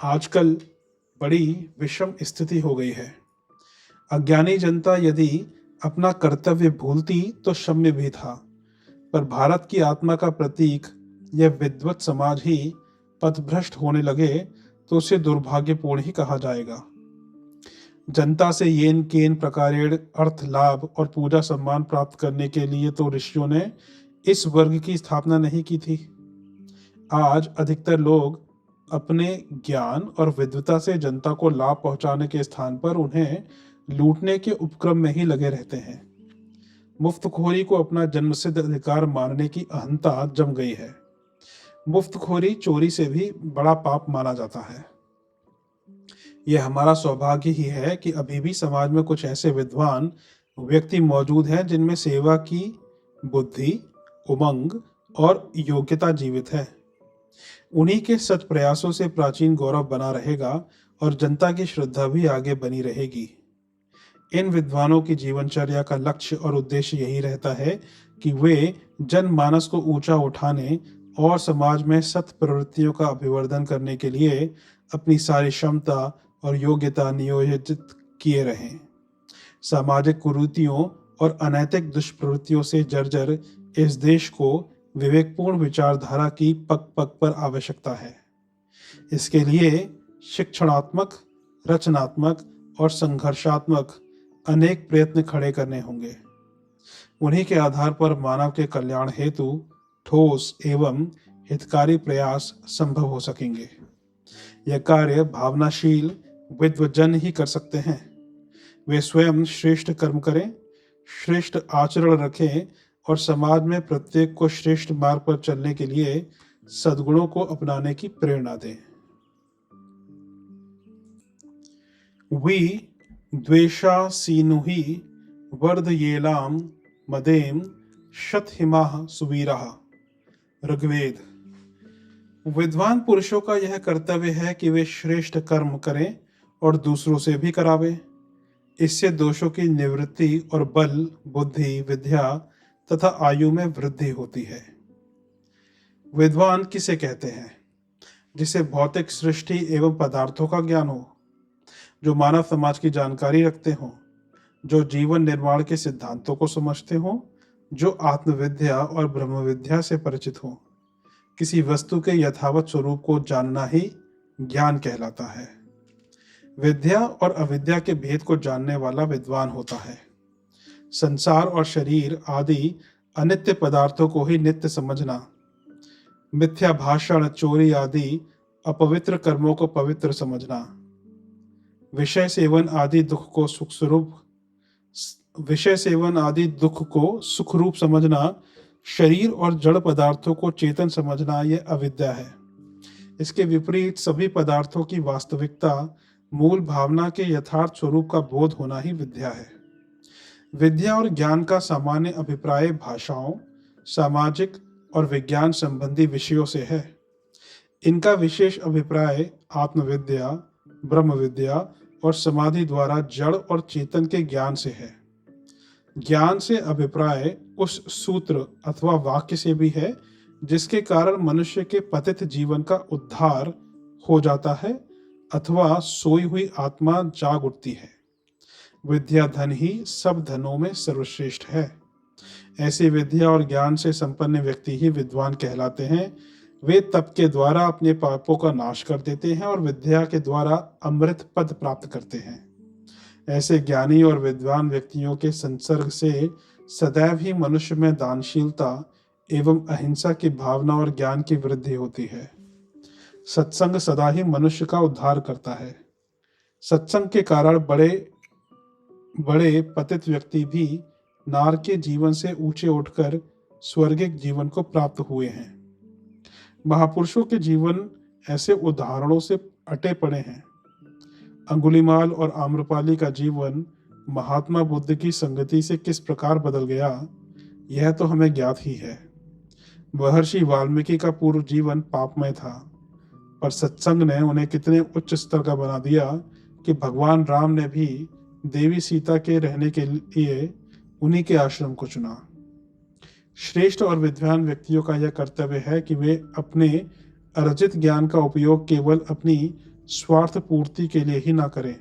आजकल बड़ी विषम स्थिति हो गई है। अज्ञानी जनता यदि अपना कर्तव्य भूलती तो क्षम्य भी था, पर भारत की आत्मा का प्रतीक यह विद्वत समाज ही पथभ्रष्ट होने लगे तो उसे दुर्भाग्यपूर्ण ही कहा जाएगा। जनता से येन केन प्रकारेण अर्थ लाभ और पूजा सम्मान प्राप्त करने के लिए तो ऋषियों ने इस वर्ग की स्थापना नहीं की थी। आज अधिकतर लोग अपने ज्ञान और विद्वता से जनता को लाभ पहुंचाने के स्थान पर उन्हें लूटने के उपक्रम में ही लगे रहते हैं। मुफ्तखोरी को अपना जन्मसिद्ध अधिकार मानने की अहंता जम गई है। मुफ्तखोरी चोरी से भी बड़ा पाप माना जाता है। यह हमारा सौभाग्य ही है कि अभी भी समाज में कुछ ऐसे विद्वान व्यक्ति मौजूद हैं जिनमें सेवा की बुद्धि, उमंग और योग्यता जीवित है। उन्हीं के सच प्रयासों से प्राचीन गौरव बना रहेगा और जनता की श्रद्धा भी आगे बनी रहेगी। इन विद्वानों की जीवनचर्या का लक्ष्य और उद्देश्य यही रहता है कि वे जनमानस को ऊंचा उठाने और समाज में सत प्रवृत्तियों का अभिवर्धन करने के लिए अपनी सारी क्षमता और योग्यता नियोजित किए रहें। सामाजिक कुरीतियों और अनैतिक दुष्प्रवृत्तियों से जर्जर इस देश को विवेकपूर्ण विचारधारा की पग पग पर आवश्यकता है। इसके लिए शिक्षणात्मक, रचनात्मक और संघर्षात्मक अनेक प्रयत्न खड़े करने होंगे। उन्हीं के आधार पर मानव के कल्याण हेतु ठोस एवं हितकारी प्रयास संभव हो सकेंगे। यह कार्य भावनाशील विद्वजन ही कर सकते हैं। वे स्वयं श्रेष्ठ कर्म करें, श्रेष्ठ आचरण रखें और समाज में प्रत्येक को श्रेष्ठ मार्ग पर चलने के लिए सद्गुणों को अपनाने की प्रेरणा दें। वी द्वेषासीनुहि वर्धयेलाम मदेम शतहिमाः सुवीराः। ऋग्वेद। विद्वान पुरुषों का यह कर्तव्य है कि वे श्रेष्ठ कर्म करें और दूसरों से भी करावें। इससे दोषों की निवृत्ति और बल, बुद्धि, विद्या तथा आयु में वृद्धि होती है। विद्वान किसे कहते हैं? जिसे भौतिक सृष्टि एवं पदार्थों का ज्ञान हो, जो मानव समाज की जानकारी रखते हों, जो जीवन निर्माण के सिद्धांतों को समझते हों, जो आत्मविद्या और ब्रह्म विद्या से परिचित हों। किसी वस्तु के यथावत स्वरूप को जानना ही ज्ञान कहलाता है। विद्या और अविद्या के भेद को जानने वाला विद्वान होता है। संसार और शरीर आदि अनित्य पदार्थों को ही नित्य समझना, मिथ्या भाषण, चोरी आदि अपवित्र कर्मों को पवित्र समझना, विषय सेवन आदि दुख को सुख रूप समझना, शरीर और जड़ पदार्थों को चेतन समझना, यह अविद्या है। इसके विपरीत सभी पदार्थों की वास्तविकता, मूल भावना के यथार्थ स्वरूप का बोध होना ही विद्या है। विद्या और ज्ञान का सामान्य अभिप्राय भाषाओं, सामाजिक और विज्ञान संबंधी विषयों से है। इनका विशेष अभिप्राय आत्मविद्या, ब्रह्म विद्या और समाधि द्वारा जड़ और चेतन के ज्ञान से है। ज्ञान से अभिप्राय उस सूत्र अथवा वाक्य से भी है जिसके कारण मनुष्य के पतित जीवन का उद्धार हो जाता है अथवा सोई हुई आत्मा जाग उठती है। विद्या धन ही सब धनों में सर्वश्रेष्ठ है। ऐसी विद्या और ज्ञान से संपन्न व्यक्ति ही विद्वान कहलाते हैं। वे तप के द्वारा अपने पापों का नाश कर देते हैं और विद्या के द्वारा अमृत पद प्राप्त करते हैं। ऐसे ज्ञानी और विद्वान व्यक्तियों के संसर्ग से सदैव ही मनुष्य में दानशीलता एवं अहिंसा की भावना और ज्ञान की वृद्धि होती है। सत्संग सदा ही मनुष्य का उद्धार करता है। सत्संग के कारण बड़े बड़े पतित व्यक्ति भी नार के जीवन से ऊंचे उठकर स्वर्गिक जीवन को प्राप्त हुए हैं। महापुरुषों के जीवन ऐसे उदाहरणों से अटे पड़े हैं। अंगुलीमाल और आम्रपाली का जीवन महात्मा बुद्ध की संगति से किस प्रकार बदल गया, यह तो हमें ज्ञात ही है। महर्षि वाल्मीकि का पूर्व जीवन पापमय था, पर सत्संग ने उन्हें कितने उच्च स्तर का बना दिया कि भगवान राम ने भी देवी सीता के रहने के लिए उन्हीं के आश्रम को चुना। श्रेष्ठ और विद्वान व्यक्तियों का यह कर्तव्य है कि वे अपने अर्जित ज्ञान का उपयोग केवल अपनी स्वार्थ पूर्ति के लिए ही ना करें,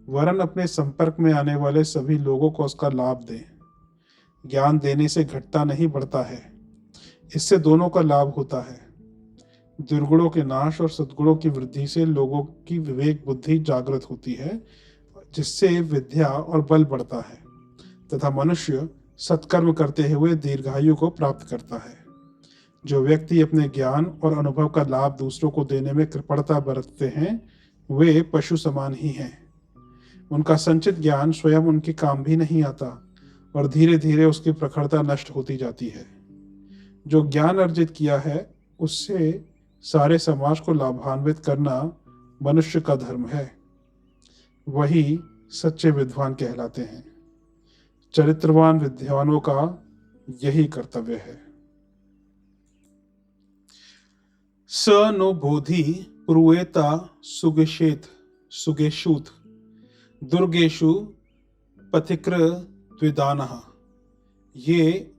वरन अपने संपर्क में आने वाले सभी लोगों को उसका लाभ दें। ज्ञान देने से घटता नहीं बढ़ता है, इससे दोनों का लाभ होता है। दुर्गुणों के नाश और सद्गुणों की वृद्धि से लोगों की विवेक बुद्धि जागृत होती है, जिससे विद्या और बल बढ़ता है तथा मनुष्य सत्कर्म करते हुए दीर्घायु को प्राप्त करता है। जो व्यक्ति अपने ज्ञान और अनुभव का लाभ दूसरों को देने में कृपणता बरतते हैं, वे पशु समान ही हैं। उनका संचित ज्ञान स्वयं उनके काम भी नहीं आता और धीरे धीरे उसकी प्रखरता नष्ट होती जाती है। जो ज्ञान अर्जित किया है उससे सारे समाज को लाभान्वित करना मनुष्य का धर्म है। वही सच्चे विद्वान कहलाते हैं। चरित्रवान विद्वानों का यही कर्तव्य है। स नो बोधि पुरुएता सुगेशूत दुर्गेशु पथिक्र द्विदानः ये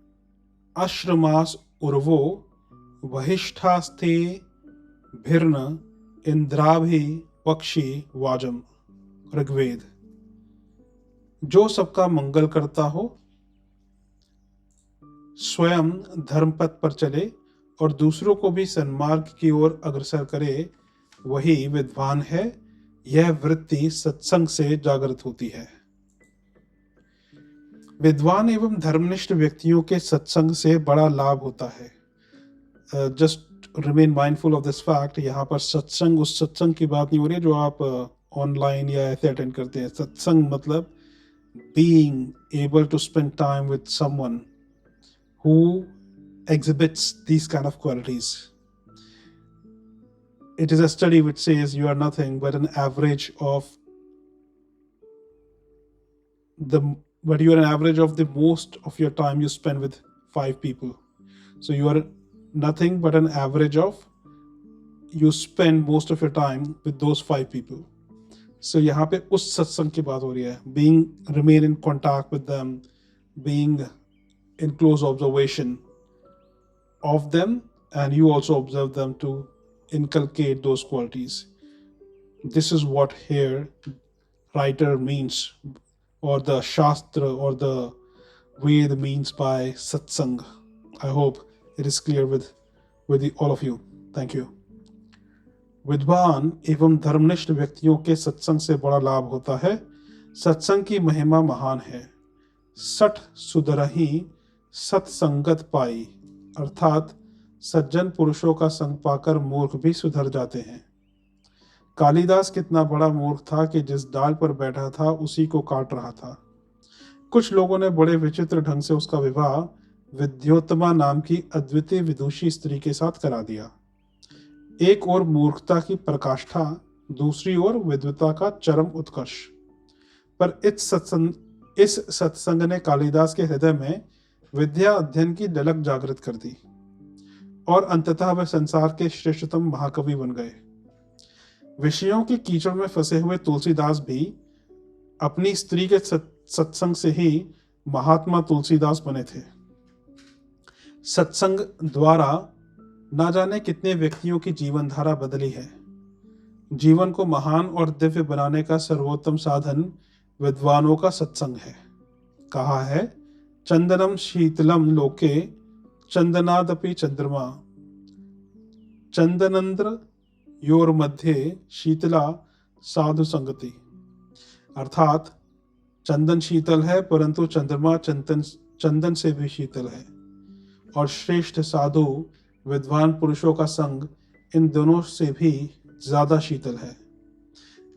आश्रमास उर्वो वहिष्ठास्ते भिर्न इंद्राभि पक्षी वाजम। ऋग्वेद। जो सबका मंगल करता हो, स्वयं धर्म पथ पर चले और दूसरों को भी सन्मार्ग की ओर अग्रसर करे, वही विद्वान है। यह वृत्ति सत्संग से जागृत होती है। विद्वान एवं धर्मनिष्ठ व्यक्तियों के सत्संग से बड़ा लाभ होता है। Just remain mindful of this fact. यहाँ पर सत्संग उस सत्संग की बात नहीं हो रही जो आप ऑनलाइन या ऐसे अटेंड करते हैं। सत्संग मतलब being able to spend time with someone who exhibits these kind of qualities. It is a study which says you are nothing but an average of the most of your time you spend with 5 people. So you are nothing but an average of you spend most of your time with those 5 people. So यहाँ पे उस सत्संग की बात हो रही है। remain in contact with them, being in close observation of them, and you also observe them to inculcate those qualities. This is what here writer means, or the Shastra or the Ved means by satsang. I hope it is clear with all of you. Thank you. विद्वान एवं धर्मनिष्ठ व्यक्तियों के सत्संग से बड़ा लाभ होता है। सत्संग की महिमा महान है। सठ सुधरहि सत्संगत पाई, अर्थात सज्जन पुरुषों का संग पाकर मूर्ख भी सुधर जाते हैं। कालिदास कितना बड़ा मूर्ख था कि जिस डाल पर बैठा था उसी को काट रहा था। कुछ लोगों ने बड़े विचित्र ढंग से उसका विवाह विद्योत्तमा नाम की अद्वितीय विदुषी स्त्री के साथ करा दिया। एक ओर मूर्खता की प्रकाष्ठा, दूसरी ओर विद्वता का चरम उत्कर्ष। पर इस सत्संग ने कालिदास के हृदय में विद्या अध्ययन की ललक जागृत कर दी और अंततः वह संसार के श्रेष्ठतम महाकवि बन गए। विषयों की कीचड़ में फंसे हुए तुलसीदास भी अपनी स्त्री के सत्संग से ही महात्मा तुलसीदास बने थे। सत्संग द्वारा ना जाने कितने व्यक्तियों की जीवन धारा बदली है। जीवन को महान और दिव्य बनाने का सर्वोत्तम साधन विद्वानों का सत्संग है। कहा है, चंदनम शीतलम लोके चंदनादपि चंद्रमा, चंदनंद्र योर मध्य शीतला साधु संगति। अर्थात चंदन शीतल है, परंतु चंद्रमा चंदन से भी शीतल है, और श्रेष्ठ साधु विद्वान पुरुषों का संग इन दोनों से भी ज्यादा शीतल है।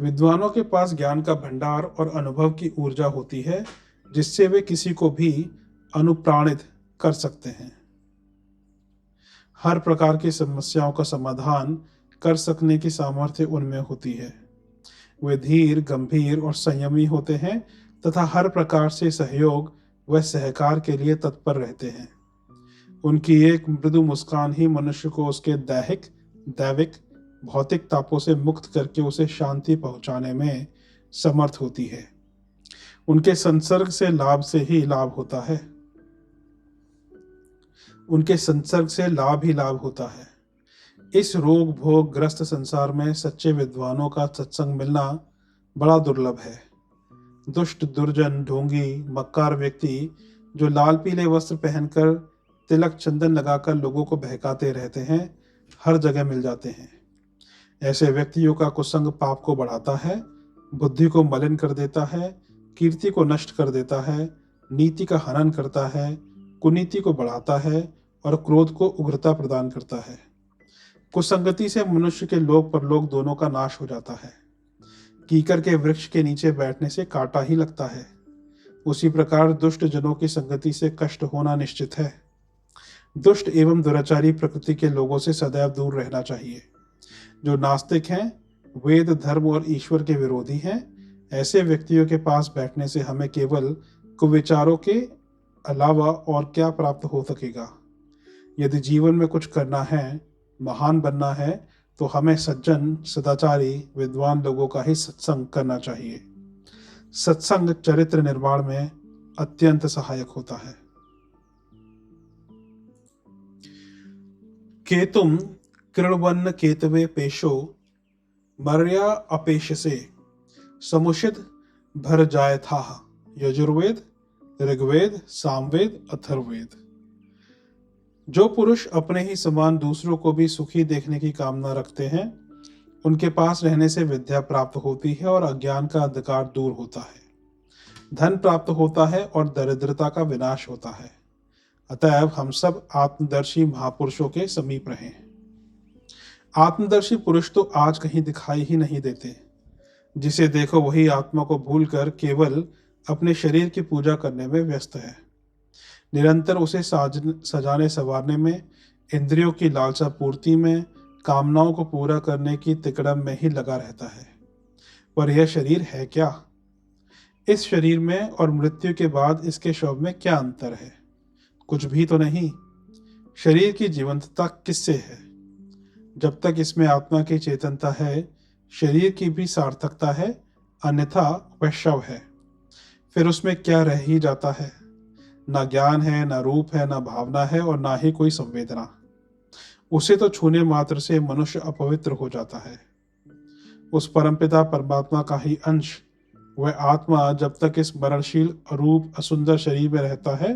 विद्वानों के पास ज्ञान का भंडार और अनुभव की ऊर्जा होती है, जिससे वे किसी को भी अनुप्राणित कर सकते हैं। हर प्रकार की समस्याओं का समाधान कर सकने की सामर्थ्य उनमें होती है। वे धीर, गंभीर और संयमी होते हैं तथा हर प्रकार से सहयोग व सहकार के लिए तत्पर रहते हैं। उनकी एक मृदु मुस्कान ही मनुष्य को उसके दैविक भौतिक तापों से मुक्त करके उसे शांति पहुंचाने में समर्थ होती है। उनके संसर्ग से लाभ ही लाभ होता है। इस रोग भोग ग्रस्त संसार में सच्चे विद्वानों का सत्संग मिलना बड़ा दुर्लभ है। दुष्ट, दुर्जन, ढोंगी, मक्कार व्यक्ति जो लाल पीले वस्त्र पहनकर तिलक चंदन लगाकर लोगों को बहकाते रहते हैं, हर जगह मिल जाते हैं। ऐसे व्यक्तियों का कुसंग पाप को बढ़ाता है, बुद्धि को मलिन कर देता है, कीर्ति को नष्ट कर देता है, नीति का हनन करता है, कुनीति को बढ़ाता है और क्रोध को उग्रता प्रदान करता है। कुसंगति से मनुष्य के लोक परलोक दोनों का नाश हो जाता है। कीकर के वृक्ष के नीचे बैठने से कांटा ही लगता है, उसी प्रकार दुष्ट जनों की संगति से कष्ट होना निश्चित है। दुष्ट एवं दुराचारी प्रकृति के लोगों से सदैव दूर रहना चाहिए। जो नास्तिक हैं, वेद, धर्म और ईश्वर के विरोधी हैं, ऐसे व्यक्तियों के पास बैठने से हमें केवल कुविचारों के अलावा और क्या प्राप्त हो सकेगा। यदि जीवन में कुछ करना है, महान बनना है, तो हमें सज्जन, सदाचारी, विद्वान लोगों का ही सत्संग करना चाहिए। सत्संग चरित्र निर्माण में अत्यंत सहायक होता है। केतुम कृणवन्न केतवे पेशो मर्या अपेशसे समुषिद भर जाय था। यजुर्वेद, ऋग्वेद, सामवेद, अथर्ववेद। जो पुरुष अपने ही समान दूसरों को भी सुखी देखने की कामना रखते हैं, उनके पास रहने से विद्या प्राप्त होती है और अज्ञान का अंधकार दूर होता है। धन प्राप्त होता है और दरिद्रता का विनाश होता है। अतएव हम सब आत्मदर्शी महापुरुषों के समीप रहें। आत्मदर्शी पुरुष तो आज कहीं दिखाई ही नहीं देते। जिसे देखो वही आत्मा को भूलकर केवल अपने शरीर की पूजा करने में व्यस्त है। निरंतर उसे सजाने संवारने में, इंद्रियों की लालसा पूर्ति में, कामनाओं को पूरा करने की तिकड़म में ही लगा रहता है। पर यह शरीर है क्या? इस शरीर में और मृत्यु के बाद इसके शव में क्या अंतर है? कुछ भी तो नहीं। शरीर की जीवंतता किससे है? जब तक इसमें आत्मा की चेतनता है, शरीर की भी सार्थकता है, अन्यथा वह शव है। फिर उसमें क्या रह ही जाता है? ना ज्ञान है, ना रूप है, ना भावना है और ना ही कोई संवेदना। उसे तो छूने मात्र से मनुष्य अपवित्र हो जाता है। उस परमपिता परमात्मा का ही अंश वह आत्मा जब तक इस मरणशील अरूप असुंदर शरीर में रहता है,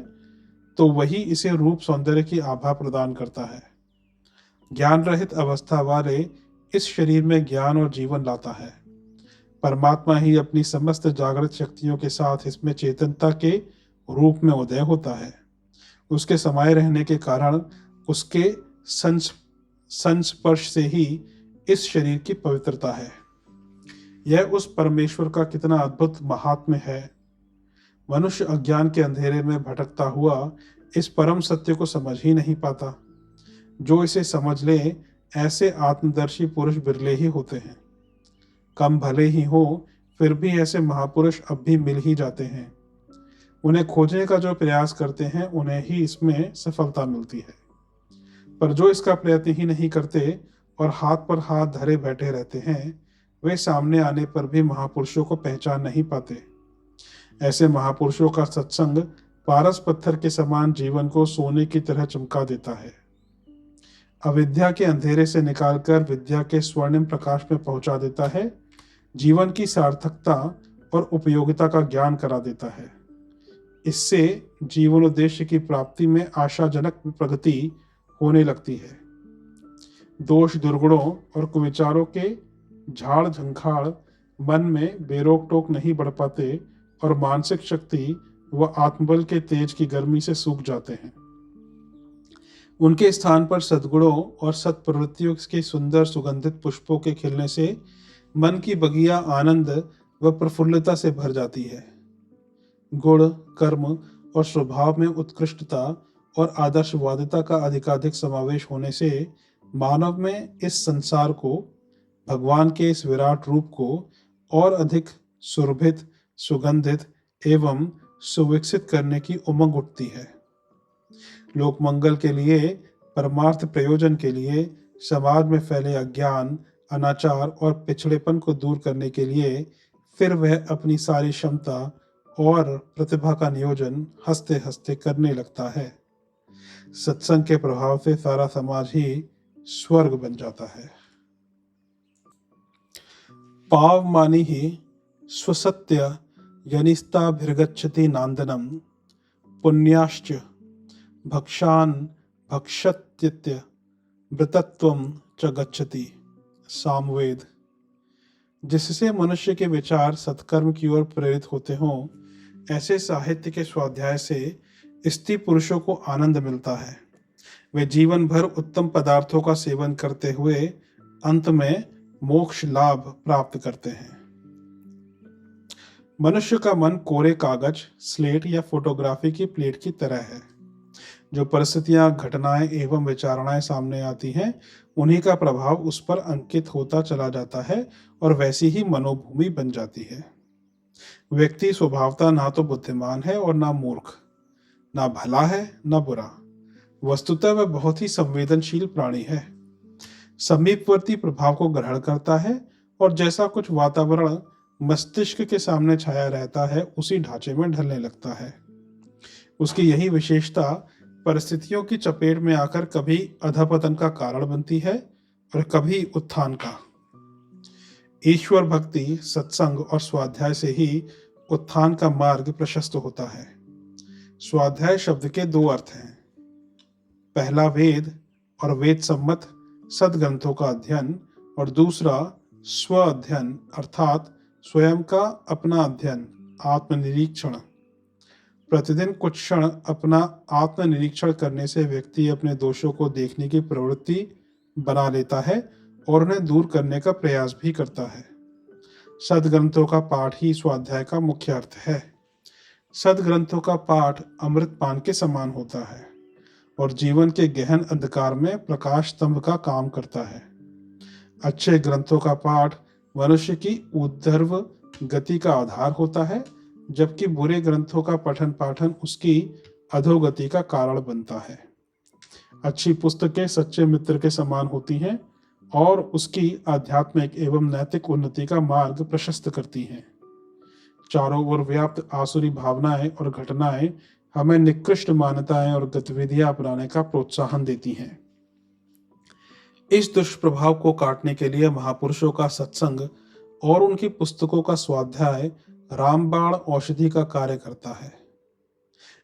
तो वही इसे रूप सौंदर्य की आभा प्रदान करता है। ज्ञान रहित अवस्था वाले इस शरीर में ज्ञान और जीवन लाता है। परमात्मा ही अपनी समस्त जागृत शक्तियों के साथ इसमें चेतनता के रूप में उदय होता है। उसके समाये रहने के कारण उसके संस्पर्श से ही इस शरीर की पवित्रता है। यह उस परमेश्वर का कितना अद्भुत महात्म्य है। मनुष्य अज्ञान के अंधेरे में भटकता हुआ इस परम सत्य को समझ ही नहीं पाता। जो इसे समझ ले, ऐसे आत्मदर्शी पुरुष बिरले ही होते हैं। कम भले ही हो, फिर भी ऐसे महापुरुष अब भी मिल ही जाते हैं। उन्हें खोजने का जो प्रयास करते हैं उन्हें ही इसमें सफलता मिलती है। पर जो इसका प्रयत्न ही नहीं करते और हाथ पर हाथ धरे बैठे रहते हैं, वे सामने आने पर भी महापुरुषों को पहचान नहीं पाते। ऐसे महापुरुषों का सत्संग पारस पत्थर के समान जीवन को सोने की तरह चमका देता है। अविद्या के अंधेरे से निकालकर विद्या के स्वर्णिम प्रकाश में पहुंचा देता है। जीवन की सार्थकता और उपयोगिता का ज्ञान करा देता है। इससे जीवनोद्देश्य की प्राप्ति में आशाजनक प्रगति होने लगती है। दोष दुर्गुणों और कुविचारों के झाड़ झंखाड़ मन में बेरोक टोक नहीं बढ़ पाते और मानसिक शक्ति व आत्मबल के तेज की गर्मी से सूख जाते हैं। उनके स्थान पर सद्गुणों और सत्प्रवृत्तियों के सुंदर सुगंधित पुष्पों के खिलने से मन की बगिया आनंद व प्रफुल्लता से भर जाती है। गुण, कर्म और स्वभाव में उत्कृष्टता और आदर्शवादिता का अधिकाधिक समावेश होने से मानव में इस संसार को, भगवान के इस विराट रूप को और अधिक सुरभित, सुगंधित एवं सुविकसित करने की उमंग उठती है। लोक मंगल के लिए, परमार्थ प्रयोजन के लिए, समाज में फैले अज्ञान, अनाचार और पिछड़ेपन को दूर करने के लिए फिर वह अपनी सारी क्षमता और प्रतिभा का नियोजन हंसते हंसते करने लगता है। सत्संग के प्रभाव से सारा समाज ही स्वर्ग बन जाता है। पावमानी ही स्वसत्य यनिस्ताभिर्गच्छति नांदनम पुण्याश्च भक्षान भक्षत्यत्य वृतत्वम च गच्छति। सामवेद। जिससे मनुष्य के विचार सत्कर्म की ओर प्रेरित होते हों, ऐसे साहित्य के स्वाध्याय से स्त्री पुरुषों को आनंद मिलता है। वे जीवन भर उत्तम पदार्थों का सेवन करते हुए अंत में मोक्ष लाभ प्राप्त करते हैं। मनुष्य का मन कोरे कागज, स्लेट या फोटोग्राफी की प्लेट की तरह है। जो परिस्थितियां, घटनाएं एवं विचारणाएं सामने आती हैं, उन्हीं का प्रभाव उस पर अंकित होता चला जाता है और वैसी ही मनोभूमि बन जाती है। व्यक्ति स्वभावतः ना तो बुद्धिमान है और ना मूर्ख, ना भला है ना बुरा। वस्तुतः वह बहुत ही संवेदनशील प्राणी है। समीपवर्ती प्रभाव को ग्रहण करता है और जैसा कुछ वातावरण मस्तिष्क के सामने छाया रहता है, उसी ढांचे में ढलने लगता है। उसकी यही विशेषता परिस्थितियों की चपेट में आकर कभी अधपतन का कारण बनती है और कभी उत्थान का। ईश्वर भक्ति, सत्संग और स्वाध्याय से ही उत्थान का मार्ग प्रशस्त होता है। स्वाध्याय शब्द के दो अर्थ हैं। पहला वेद और वेद सम्मत सदग्रंथों का अध्ययन, और दूसरा स्व अध्ययन अर्थात स्वयं का अपना अध्ययन, आत्मनिरीक्षण। प्रतिदिन कुछ क्षण अपना आत्मनिरीक्षण करने से व्यक्ति अपने दोषों को देखने की प्रवृत्ति बना लेता है और उन्हें दूर करने का प्रयास भी करता है। सदग्रंथों का पाठ ही स्वाध्याय का मुख्य अर्थ है। सदग्रंथों का पाठ अमृत पान के समान होता है और जीवन के गहन अंधकार में प्रकाश स्तंभ का काम करता है। अच्छे ग्रंथों का पाठ मनुष्य की ऊर्ध्व गति का आधार होता है, जबकि बुरे ग्रंथों का पठन पाठन उसकी अधोगति का कारण बनता है। अच्छी पुस्तकें सच्चे मित्र के समान होती हैं और उसकी आध्यात्मिक एवं नैतिक उन्नति का मार्ग प्रशस्त करती हैं। चारों ओर व्याप्त आसुरी भावनाएं और घटनाएं हमें निकृष्ट मान्यताएं और गतिविधियां अपनाने का प्रोत्साहन देती हैं। इस दुष्प्रभाव को काटने के लिए महापुरुषों का सत्संग और उनकी पुस्तकों का स्वाध्याय रामबाण औषधि का कार्य करता है।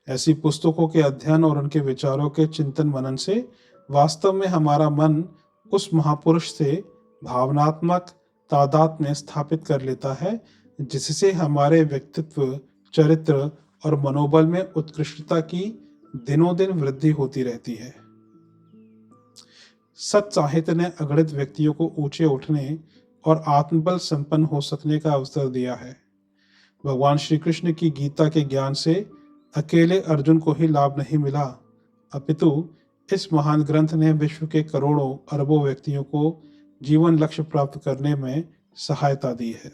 ऐसी पुस्तकों के अध्ययन और उनके विचारों के चिंतन मनन से वास्तव में हमारा मन उस महापुरुष से भावनात्मक तादात्म्य स्थापित कर लेता है, जिससे हमारे व्यक्तित्व, चरित्र और मनोबल में उत्कृष्टता की दिनों दिन वृद्धि होती रहती है। सत साहित्य ने अगणित व्यक्तियों को ऊंचे उठने और आत्मबल संपन्न हो सकने का अवसर दिया है। भगवान श्री कृष्ण की गीता के ज्ञान से अकेले अर्जुन को ही लाभ नहीं मिला, अपितु इस महान ग्रंथ ने विश्व के करोड़ों अरबों व्यक्तियों को जीवन लक्ष्य प्राप्त करने में सहायता दी है।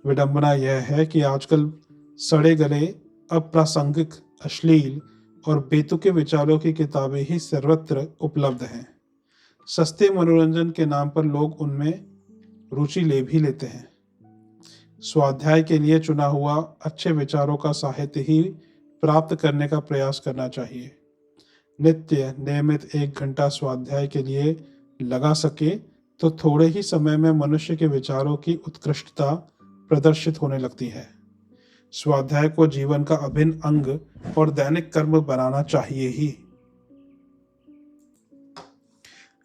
विडंबना यह है कि आजकल सड़े गले, अप्रासंगिक, अश्लील और बेतुके विचारों की किताबें ही सर्वत्र उपलब्ध हैं। सस्ते मनोरंजन के नाम पर लोग उनमें रुचि ले भी लेते हैं। स्वाध्याय के लिए चुना हुआ अच्छे विचारों का साहित्य ही प्राप्त करने का प्रयास करना चाहिए। नित्य नियमित 1 घंटा स्वाध्याय के लिए लगा सके तो थोड़े ही समय में मनुष्य के विचारों की उत्कृष्टता प्रदर्शित होने लगती है। स्वाध्याय को जीवन का अभिन्न अंग और दैनिक कर्म बनाना चाहिए ही।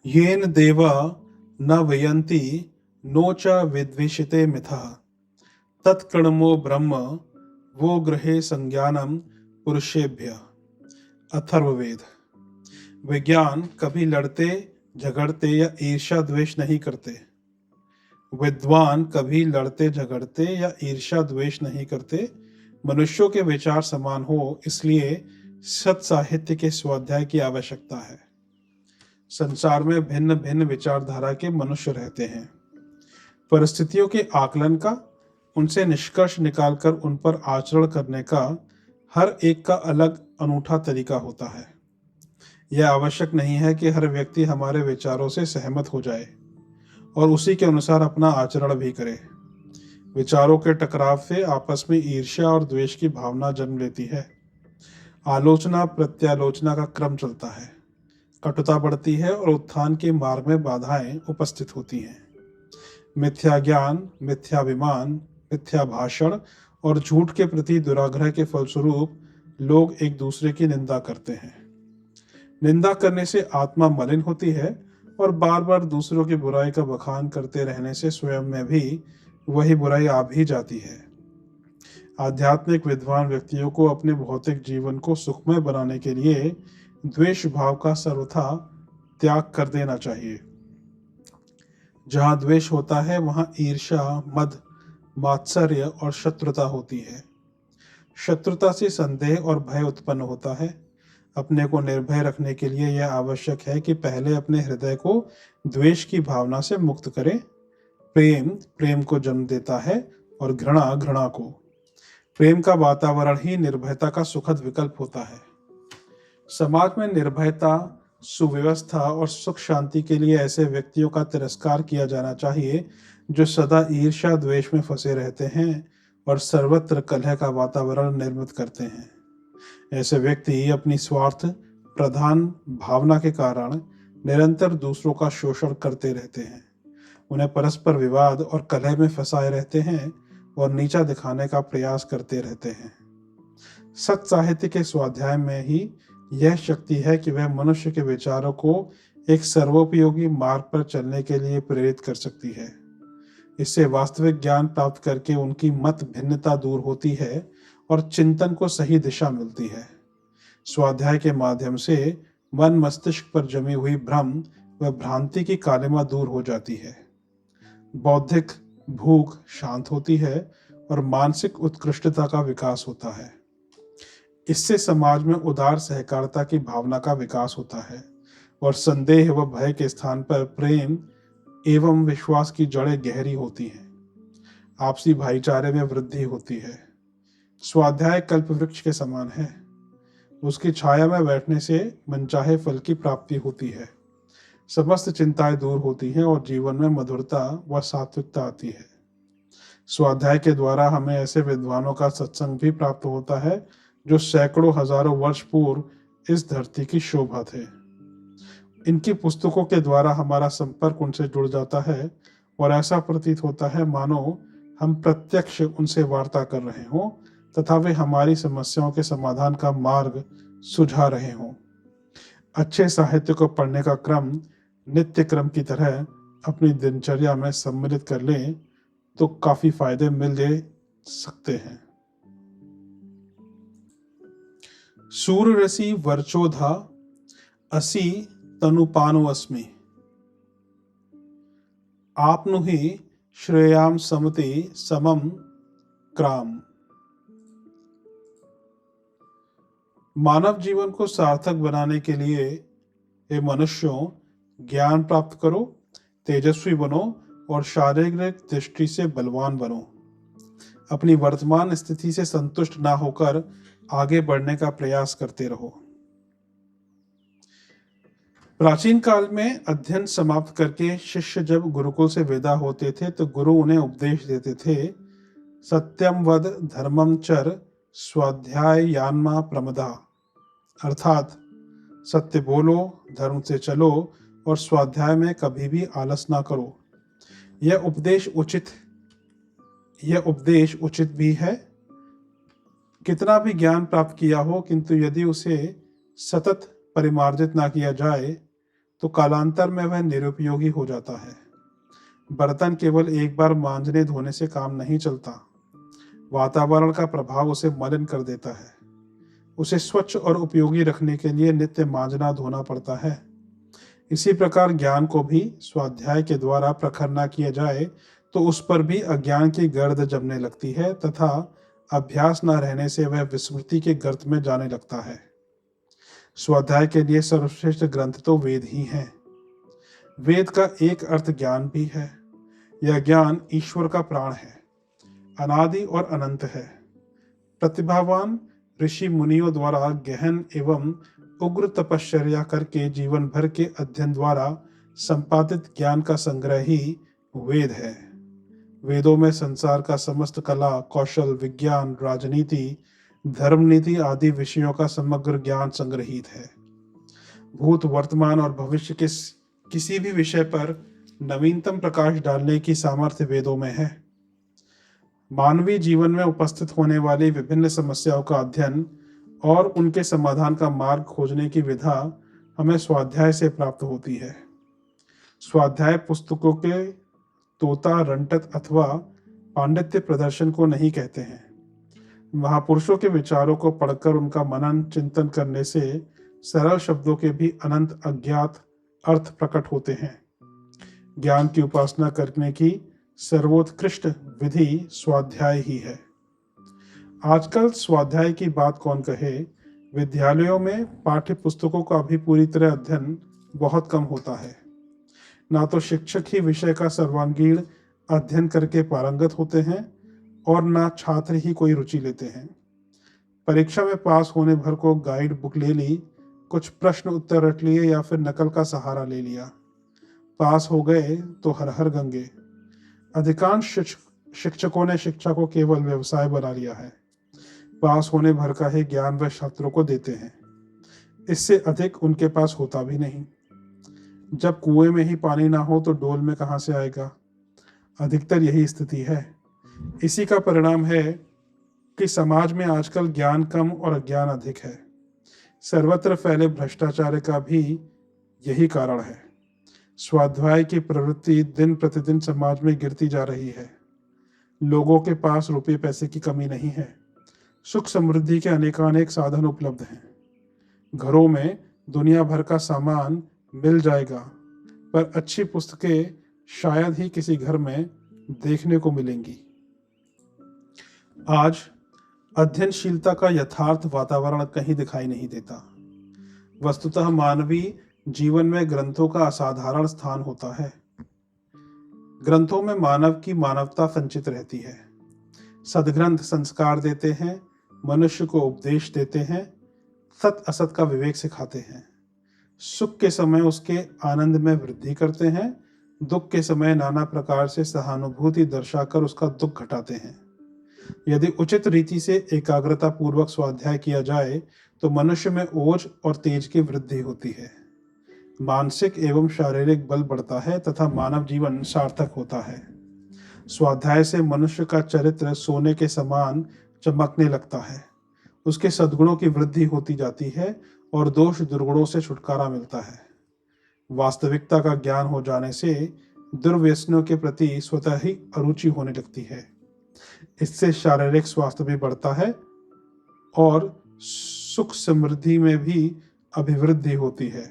येन देवा न वयन्ति नो च विद्विषिते मिथः तत्कर्मो ब्रह्म वो गृहे संज्ञानम पुरुषेभ्य। अथर्ववेद। विज्ञान कभी लड़ते झगड़ते या ईर्ष्या द्वेष नहीं करते। विद्वान कभी लड़ते झगड़ते या ईर्ष्या द्वेष नहीं करते। मनुष्यों के विचार समान हो, इसलिए सत साहित्य के स्वाध्याय की आवश्यकता है। संसार में भिन्न भिन्न विचारधारा के मनुष्य रहते हैं। परिस्थितियों के आकलन का, उनसे निष्कर्ष निकालकर उन पर आचरण करने का हर एक का अलग अनूठा तरीका होता है। यह आवश्यक नहीं है कि हर व्यक्ति हमारे विचारों से सहमत हो जाए और उसी के अनुसार अपना आचरण भी करे। विचारों के टकराव से आपस में ईर्ष्या और द्वेष की भावना जन्म लेती है। आलोचना प्रत्यालोचना का क्रम चलता है। कटुता बढ़ती है और उत्थान के मार्ग में बाधाएं उपस्थित होती हैं। मिथ्या ज्ञान, मिथ्याभिमान, मिथ्या भाषण और झूठ के प्रति दुराग्रह के फलस्वरूप लोग एक दूसरे की निंदा करते हैं। निंदा करने से आत्मा मलिन होती है और बार बार दूसरों की बुराई का बखान करते रहने से स्वयं में भी वही बुराई आ भी जाती है। आध्यात्मिक विद्वान व्यक्तियों को अपने भौतिक जीवन को सुखमय बनाने के लिए द्वेष भाव का सर्वथा त्याग कर देना चाहिए। जहाँ द्वेष होता है वहाँ ईर्ष्या, मद, मात्सर्य और शत्रुता होती है। शत्रुता से संदेह और भय उत्पन्न होता है। अपने को निर्भय रखने के लिए यह आवश्यक है कि पहले अपने हृदय को द्वेष की भावना से मुक्त करें। प्रेम प्रेम को जन्म देता है और घृणा घृणा को। प्रेम का वातावरण ही निर्भयता का सुखद विकल्प होता है। समाज में निर्भयता, सुव्यवस्था और सुख शांति के लिए ऐसे व्यक्तियों का तिरस्कार किया जाना चाहिए जो सदा ईर्ष्या द्वेष में फंसे रहते हैं और सर्वत्र कलह का वातावरण निर्मित करते हैं। ऐसे व्यक्ति अपनी स्वार्थ प्रधान भावना के कारण निरंतर दूसरों का शोषण करते रहते हैं। उन्हें परस्पर विवाद और कलह में फंसाए रहते हैं और नीचा दिखाने का प्रयास करते रहते हैं। सत साहित्य के स्वाध्याय में ही यह शक्ति है कि वह मनुष्य के विचारों को एक सर्वोपयोगी मार्ग पर चलने के लिए प्रेरित कर सकती है। इससे वास्तविक ज्ञान प्राप्त करके उनकी मत भिन्नता दूर होती है और चिंतन को सही दिशा मिलती है। स्वाध्याय के माध्यम से मन मस्तिष्क पर जमी हुई भ्रम व भ्रांति की कालिमा दूर हो जाती है। बौद्धिक भूख शांत होती है और मानसिक उत्कृष्टता का विकास होता है। इससे समाज में उदार सहकारिता की भावना का विकास होता है और संदेह व भय के स्थान पर प्रेम एवं विश्वास की जड़ें गहरी होती हैं। आपसी भाईचारे में वृद्धि होती है। स्वाध्याय कल्प वृक्ष के समान है। उसकी छाया में बैठने से मनचाहे फल की प्राप्ति होती है। समस्त चिंताएं दूर होती हैं और जीवन में मधुरता व सात्विकता आती है। स्वाध्याय के द्वारा हमें ऐसे विद्वानों का सत्संग भी प्राप्त होता है जो सैकड़ों हजारों वर्ष पूर्व इस धरती की शोभा थे। इनकी पुस्तकों के द्वारा हमारा संपर्क उनसे जुड़ जाता है और ऐसा प्रतीत होता है मानो हम प्रत्यक्ष उनसे वार्ता कर रहे हों तथा वे हमारी समस्याओं के समाधान का मार्ग सुझा रहे हों। अच्छे साहित्य को पढ़ने का क्रम नित्य क्रम की तरह अपनी दिनचर्या में सम्मिलित कर लें तो काफी फायदे मिल सकते हैं। सूर्यरसी वर्चोधा असि तनुपानो अस्मि आपनु ही श्रेयाम समति समम क्राम। मानव जीवन को सार्थक बनाने के लिए हे मनुष्यों, ज्ञान प्राप्त करो, तेजस्वी बनो और शारीरिक दृष्टि से बलवान बनो। अपनी वर्तमान स्थिति से संतुष्ट ना होकर आगे बढ़ने का प्रयास करते रहो। प्राचीन काल में अध्ययन समाप्त करके शिष्य जब गुरुकुल से विदा होते थे तो गुरु उन्हें उपदेश देते थे, सत्यम वद धर्मम चर स्वाध्याय यान्मा प्रमदा, अर्थात सत्य बोलो, धर्म से चलो और स्वाध्याय में कभी भी आलस ना करो। यह उपदेश उचित भी है। कितना भी ज्ञान प्राप्त किया हो, किंतु यदि उसे सतत परिमार्जित ना किया जाए तो कालांतर में वह निरुपयोगी हो जाता है। बर्तन केवल एक बार मांजने धोने से काम नहीं चलता। वातावरण का प्रभाव उसे मलिन कर देता है। उसे स्वच्छ और उपयोगी रखने के लिए नित्य मांजना धोना पड़ता है। इसी प्रकार ज्ञान को भी स्वाध्याय के द्वारा प्रखर न किया जाए तो उस पर भी अज्ञान की गर्द जमने लगती है तथा अभ्यास न रहने से वह विस्मृति के गर्त में जाने लगता है। स्वाध्याय के लिए सर्वश्रेष्ठ ग्रंथ तो वेद ही हैं। वेद का एक अर्थ ज्ञान भी है। यह ज्ञान ईश्वर का प्राण है, अनादि और अनंत है। प्रतिभावान ऋषि मुनियों द्वारा गहन एवं उग्र तपश्चर्या करके जीवन भर के अध्ययन द्वारा संपादित ज्ञान का संग्रह ही वेद है। वेदों में संसार का समस्त कला, कौशल, विज्ञान, राजनीति, धर्म नीति आदि विषयों का समग्र ज्ञान संग्रहित है। भूत, वर्तमान और भविष्य के किसी भी विषय पर नवीनतम प्रकाश डालने की सामर्थ्य वेदों में है। मानवीय जीवन में उपस्थित होने वाली विभिन्न समस्याओं का अध्ययन और उनके समाधान का मार्ग खोजने की विधा हमें स्वाध्याय से प्राप्त होती है। स्वाध्याय पुस्तकों के तोता रंटत अथवा पांडित्य प्रदर्शन को नहीं कहते हैं। महापुरुषों के विचारों को पढ़कर उनका मनन चिंतन करने से सरल शब्दों के भी अनंत अज्ञात अर्थ प्रकट होते हैं। ज्ञान की उपासना करने की सर्वोत्कृष्ट विधि स्वाध्याय ही है। आजकल स्वाध्याय की बात कौन कहे। विद्यालयों में पाठ्य पुस्तकों का भी पूरी तरह अध्ययन बहुत कम होता है। ना तो शिक्षक ही विषय का सर्वांगीण अध्ययन करके पारंगत होते हैं और ना छात्र ही कोई रुचि लेते हैं। परीक्षा में पास होने भर को गाइड बुक ले ली, कुछ प्रश्न उत्तर रट लिए या फिर नकल का सहारा ले लिया। पास हो गए तो हर हर गंगे। अधिकांश शिक्षकों ने शिक्षा को केवल व्यवसाय बना लिया है। पास होने भर का ही ज्ञान वह छात्रों को देते हैं। इससे अधिक उनके पास होता भी नहीं। जब कुएं में ही पानी ना हो तो डोल में कहां से आएगा। अधिकतर यही स्थिति है। इसी का परिणाम है कि समाज में आजकल ज्ञान कम और अज्ञान अधिक है। सर्वत्र फैले भ्रष्टाचार का भी यही कारण है। स्वाध्याय की प्रवृत्ति दिन प्रतिदिन समाज में गिरती जा रही है। लोगों के पास रुपये पैसे की कमी नहीं है। सुख समृद्धि के अनेकानेक साधन उपलब्ध हैं। घरों में दुनिया भर का सामान मिल जाएगा, पर अच्छी पुस्तकें शायद ही किसी घर में देखने को मिलेंगी। आज अध्ययनशीलता का यथार्थ वातावरण कहीं दिखाई नहीं देता। वस्तुतः मानवीय जीवन में ग्रंथों का असाधारण स्थान होता है। ग्रंथों में मानव की मानवता संचित रहती है। सद्ग्रंथ संस्कार देते हैं, मनुष्य को उपदेश देते हैं, सत असत का विवेक सिखाते हैं। सुख के समय उसके आनंद में वृद्धि करते हैं, दुख के समय नाना प्रकार से सहानुभूति दर्शाकर उसका दुख घटाते हैं। यदि उचित रीति से एकाग्रता पूर्वक स्वाध्याय किया जाए तो मनुष्य में ओज और तेज की वृद्धि होती है। मानसिक एवं शारीरिक बल बढ़ता है तथा मानव जीवन सार्थक होता है। स्वाध्याय से मनुष्य का चरित्र सोने के समान चमकने लगता है। उसके सद्गुणों की वृद्धि होती जाती है और दोष दुर्गुणों से छुटकारा मिलता है। वास्तविकता का ज्ञान हो जाने से दुर्व्यसनों के प्रति स्वतः ही अरुचि होने लगती है। इससे शारीरिक स्वास्थ्य भी बढ़ता है और सुख समृद्धि में भी अभिवृद्धि होती है।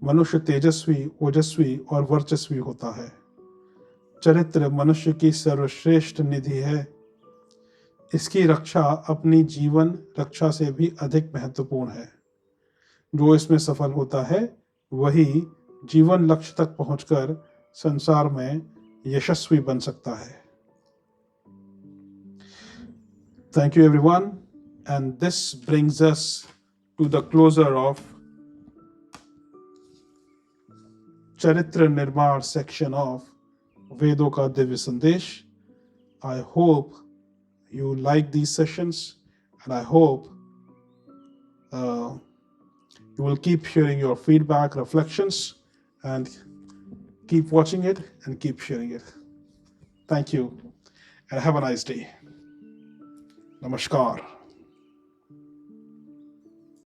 मनुष्य तेजस्वी, ओजस्वी और वर्चस्वी होता है। चरित्र मनुष्य की सर्वश्रेष्ठ निधि है। इसकी रक्षा अपनी जीवन रक्षा से भी अधिक महत्वपूर्ण है। जो इसमें सफल होता है वही जीवन लक्ष्य तक पहुंचकर संसार में यशस्वी बन सकता है। Thank you everyone, and this brings us to the closer of Charitra Nirmar section of Vedo ka Divya Sandesh. I hope you like these sessions, and I hope you will keep sharing your feedback, reflections, and keep watching it and keep sharing it. Thank you, and have a nice day. Namaskar.